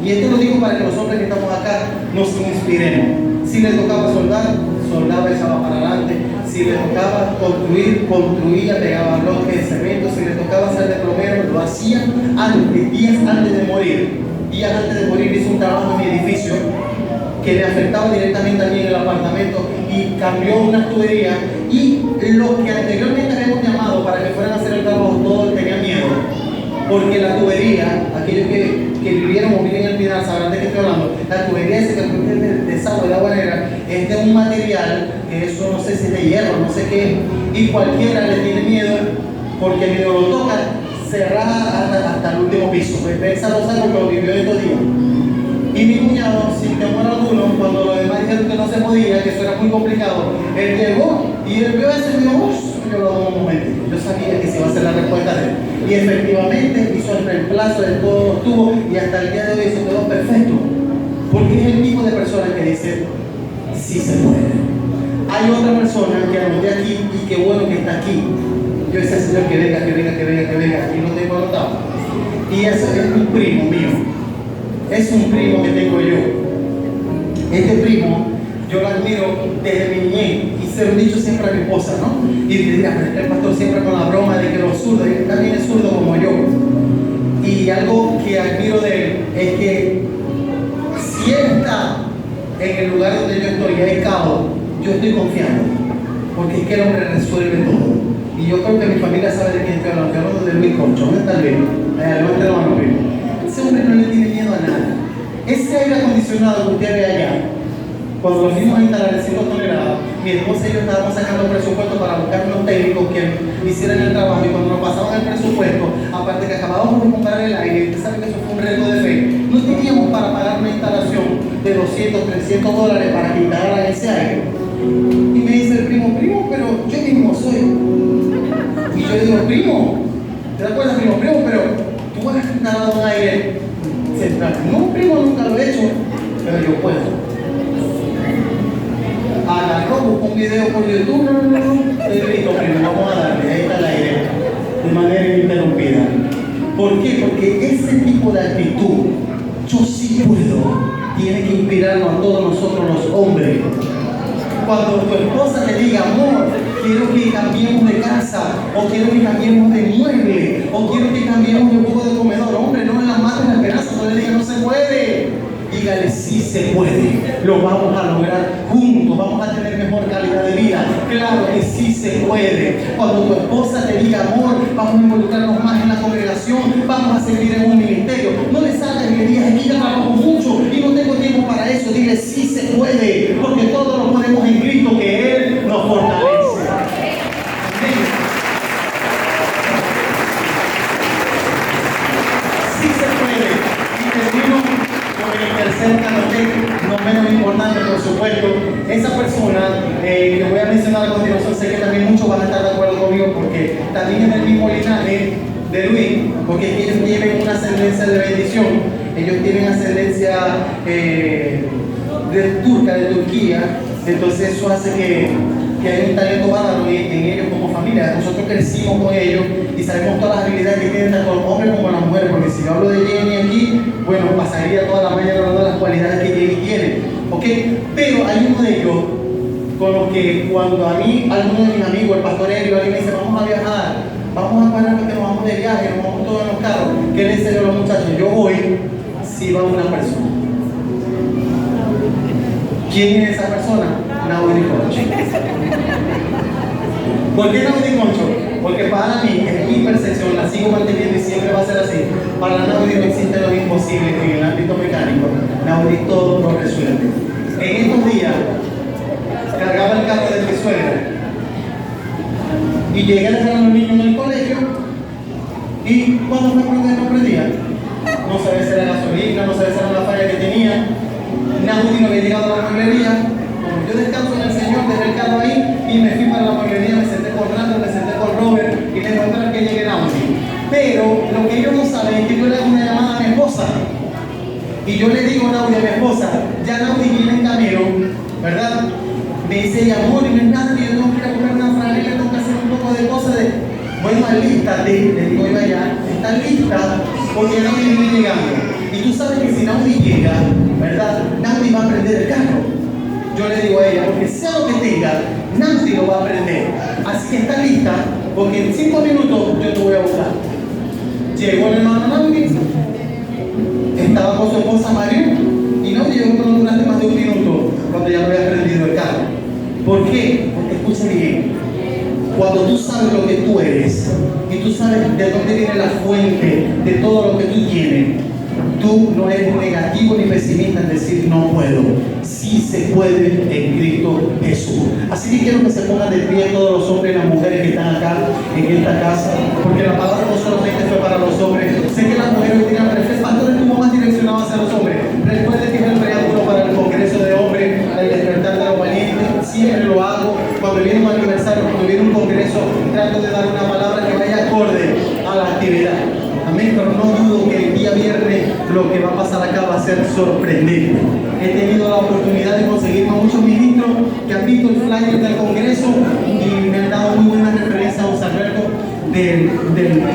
Y esto lo digo para que los hombres que estamos acá nos inspiremos. Si le tocaba soldar, soldaba, echaba para adelante. Si le tocaba construir, construía, pegaba bloques de cemento. Si le tocaba hacer de plomero, lo hacía días antes de morir. Días antes de morir hizo un trabajo en mi edificio que le afectaba directamente a mí en el apartamento y cambió una tubería. Y los que anteriormente habíamos llamado para que fueran a hacer el trabajo, todos tenían miedo. Porque la tubería, aquellos que vivieron o viven en el Pinar sabrán de qué estoy hablando, la tubería ese que es de desagüe de agua negra es de un material que eso no sé si es de hierro, no sé qué, y cualquiera le tiene miedo porque medio lo toca, cerrada hasta el último piso. Pues esa losa porque lo vivió estos días. Y mi cuñado, sin temor alguno, cuando los demás dijeron que no se podía, que eso era muy complicado, él llegó y él vio eso y dijo, yo lo hago un momentito. Yo sabía que se iba a hacer la respuesta de él. Y efectivamente hizo el reemplazo de todos los tubos y hasta el día de hoy eso quedó perfecto. Porque es el tipo de persona que dice, sí se puede. Hay otra persona que anoté aquí y qué bueno que está aquí. Yo decía, Señor, que venga, que venga, que venga, que venga. Aquí lo tengo anotado. Y eso es un primo mío. Es un primo que tengo yo. Este primo, yo lo admiro desde mi niñez y se lo he dicho siempre a mi esposa, ¿no? Y diría, pero es que el pastor siempre con la broma de que los zurdos, él también es zurdo como yo. Y algo que admiro de él es que si él está en el lugar donde yo estoy y hay caos, yo estoy confiando, porque es que el hombre resuelve todo. Y yo creo que mi familia sabe de quién estoy hablando. Estoy hablando de Luis Concho. ¿Dónde está Luis? Levante la mano, Luis. Ese hombre no le tiene miedo a nada. Ese aire acondicionado que usted ve allá, cuando lo fuimos a instalar en 5 toneladas, mi esposa y yo estábamos sacando presupuesto para buscar unos técnicos que hicieran el trabajo, y cuando nos pasaban el presupuesto, aparte que acabábamos de comprar el aire, usted sabe que eso fue un reto de fe, no teníamos para pagar una instalación de 200, 300 dólares para que instalaran ese aire. Y me dice el primo, pero yo mismo soy. Y yo digo, primo, ¿te das cuenta, primo, pero tú has instalado un aire central? No, primo, nunca lo he hecho, pero yo puedo. Agarró, buscó un video por YouTube, le dijo, primo, vamos a darle, ahí está el aire, de manera ininterrumpida. ¿Por qué? Porque ese tipo de actitud, yo sí puedo, tiene que inspirarnos a todos nosotros los hombres. Cuando tu esposa te diga, amor, quiero que cambiemos de casa, o quiero que cambiemos de mueble, o quiero que cambiemos de juego de comedor, hombre, no le mates la esperanza, no le digas no se puede. Dígale, sí se puede, lo vamos a lograr juntos, vamos a tener mejor calidad de vida. Claro que sí se puede. Cuando tu esposa te diga, amor, vamos a involucrarnos más en la congregación, vamos a servir en un ministerio, no le salgas y le digas, aquí ya trabajo mucho y no tengo tiempo para eso. Dile, sí se puede, porque todos lo podemos en Cristo, que Él nos fortalece. Sí se puede. Y termino con el tercer canal, no menos importante, por supuesto. Esa persona que voy a mencionar a continuación, sé que también muchos van a estar de acuerdo conmigo, porque también es del mismo linaje de Luis, porque ellos tienen una ascendencia de bendición. Ellos tienen ascendencia de turca, de Turquía. Entonces eso hace que hay un talento bárbaro en ellos como familia. Nosotros crecimos con ellos y sabemos todas las habilidades que tienen tanto los hombres como las mujeres, porque si yo hablo de Jenny aquí, bueno, pasaría toda la mañana hablando de las cualidades que Jenny tiene, ¿ok? Pero hay uno de ellos con los que cuando a mí, alguno de mis amigos, el pastor Elio, alguien me dice, vamos a viajar, vamos a parar porque nos vamos de viaje, nos vamos todos en los carros, ¿qué le enseño a los muchachos? Yo voy si va una persona. ¿Quién es esa persona? Naudi Concho. ¿Por qué Naudi Concho? Porque para mí, en mi percepción, la sigo manteniendo y siempre va a ser así. Para Naudi no existe lo imposible en el ámbito mecánico. Naudi todo lo resuelve. En estos días, cargaba el carro de mi suegra y llegué a dejar a los niños en el colegio y cuando me pregunté no prendía. No sabía si era gasolina, no sabía si era una falla que tenía. Naudi no había llegado a la mueblería. Yo descanso en el Señor, dejé el carro ahí y me fui para la mueblería, me senté con Randall, me senté con Robert y le voy a esperar que llegue Naudi. Pero lo que ellos no saben es que yo le hago una llamada a mi esposa Claudia, mi esposa, ya Naudi viene en camino, ¿verdad? Me dice, amor, y no es nada, que yo tengo que ir a comprar una franela, tengo que hacer un poco de cosas de... Bueno, alístate, le digo yo allá, está lista porque Naudi viene llegando. Y tú sabes que si Naudi llega, ¿verdad? Naudi va a prender el carro. Yo le digo a ella, porque sea lo que tenga, Naudi lo va a prender. Así que está lista, porque en 5 minutos yo te voy a buscar. Llegó el hermano Naudi, estaba con su esposa María, y Naudi llegó durante más de 1 minuto cuando ya me había prendido el carro. ¿Por qué? Porque escucha bien. Cuando tú sabes lo que tú eres y tú sabes de dónde viene la fuente de todo lo que tú tienes, tú no eres negativo ni pesimista en decir no puedo. Sí se puede en Cristo Jesús. Así que quiero que se pongan de pie todos los hombres y las mujeres que están acá en esta casa, porque la palabra no solamente fue para los hombres. Sé que las mujeres dirán, pero el pastor estuvo más direccionado hacia los hombres. Recuerden que es el preámbulo para el Congreso de Hombres, el despertar de los valientes. Siempre lo hago. Cuando viene un aniversario, cuando viene un congreso, trato de dar una palabra que vaya acorde a la actividad. Amén, pero no dudo que el día viernes lo que va a pasar acá va a ser sorprendente. He tenido la oportunidad de conseguir con muchos ministros que han visto el flyer del congreso y me han dado muy buenas referencias a José Alberto del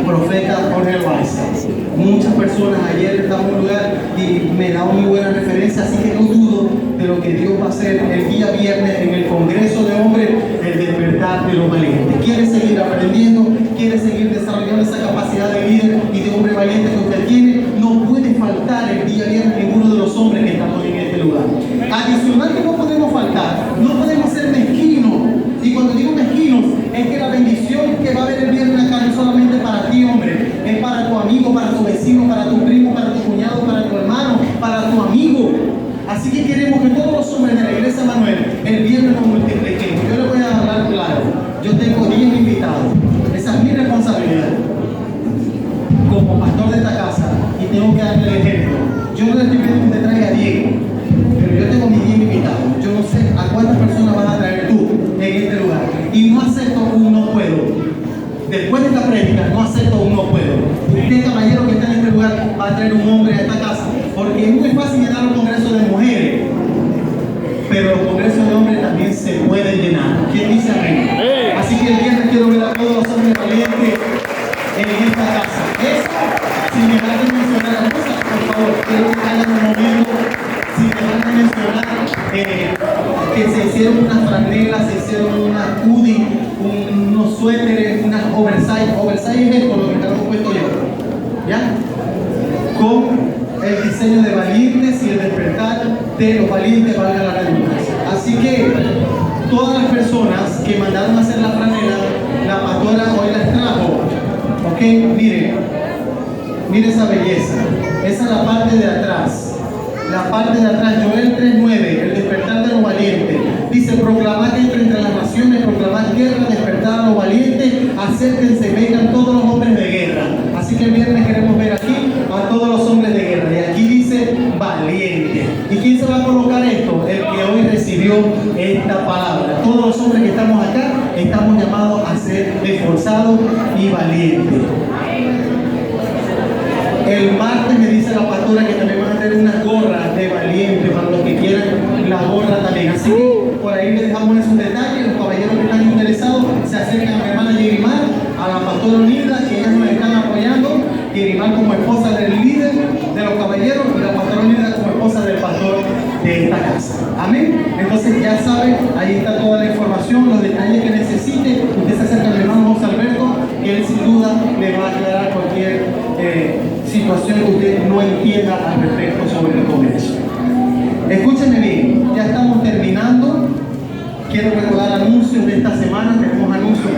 profeta Jorge Weiss. Muchas personas ayer estaban en un lugar y me daban muy buenas referencias, así que no dudo de lo que Dios va a hacer el día viernes en el Congreso de Hombres, el despertar de los valientes. ¿Quiere seguir aprendiendo? ¿Quiere seguir desarrollando esa capacidad de líder y de hombre valiente que usted tiene? No puede faltar el día viernes ninguno de los hombres que estamos en este lugar. Adicional que no podemos faltar, no podemos ser mezquinos. Y cuando digo mezquinos, es que la bendición que va a haber el viernes acá no es solamente para ti, hombre, es para tu amigo, para tu vecino, para tu primo, para tu cuñado, para tu hermano, para tu amigo. Así que queremos que todos los hombres de la iglesia Manuel el viernes nos multipliquemos. Yo les voy a hablar claro. Yo tengo 10 invitados. Esa es mi responsabilidad como pastor de esta casa y tengo que darle el ejemplo. Yo no le estoy pidiendo que te traiga a Diego, pero yo tengo mis 10 invitados. Yo no sé a cuántas personas vas a traer tú en este lugar. Y no acepto un no puedo. Después de esta prédica, no acepto un no puedo. Usted, caballero que está en este lugar, va a traer un hombre a esta casa. Porque es muy fácil llenar un congreso de mujeres, pero los congresos de hombres también se pueden llenar. ¿Quién dice amén? Así que el viernes quiero ver a todos los hombres valientes en esta casa. Eso, sin dejar de mencionar las cosas, por favor, quiero que hagan un momento, sin dejar de mencionar que se hicieron unas franelas, se hicieron unas hoodies, unos suéteres, unas oversize. Oversize es esto, lo que tengo puesto yo. ¿Ya? Con el diseño de valientes y el despertar de los valientes, valga la redundancia. Así que todas las personas que mandaron a hacer la franela, la pastora hoy las trajo. Ok, mire esa belleza. Esa es la parte de atrás. La parte de atrás, Joel 3:9, el despertar de los valientes. Dice, proclamad entre las naciones, proclamad guerra, despertar a los valientes, acérquense, vengan todos los hombres de guerra. Así que el viernes queremos ver aquí a todos los hombres de guerra. Y aquí dice valiente. ¿Y quién se va a colocar esto? El que hoy recibió esta palabra. Todos los hombres que estamos acá estamos llamados a ser esforzados y valientes. El martes me dice la pastora que también van a tener unas gorras de valiente para los que quieran la gorra también. Así que por ahí les dejamos esos detalles. Los caballeros que están interesados se acercan a mi hermana Yerimar, a la pastora Nilda, que ellas nos están apoyando. Yerimar como esposa del líder de los caballeros y la pastora Nilda como esposa del pastor de esta casa. Amén. Entonces ya saben, ahí está toda la información, los detalles que necesite. Usted se acerca a mi hermano José Alberto, que él sin duda le va a aclarar cualquier situación que usted no entienda al respecto sobre el congreso. Escúchenme bien, ya estamos terminando. Quiero recordar anuncios de esta semana. Tenemos anuncios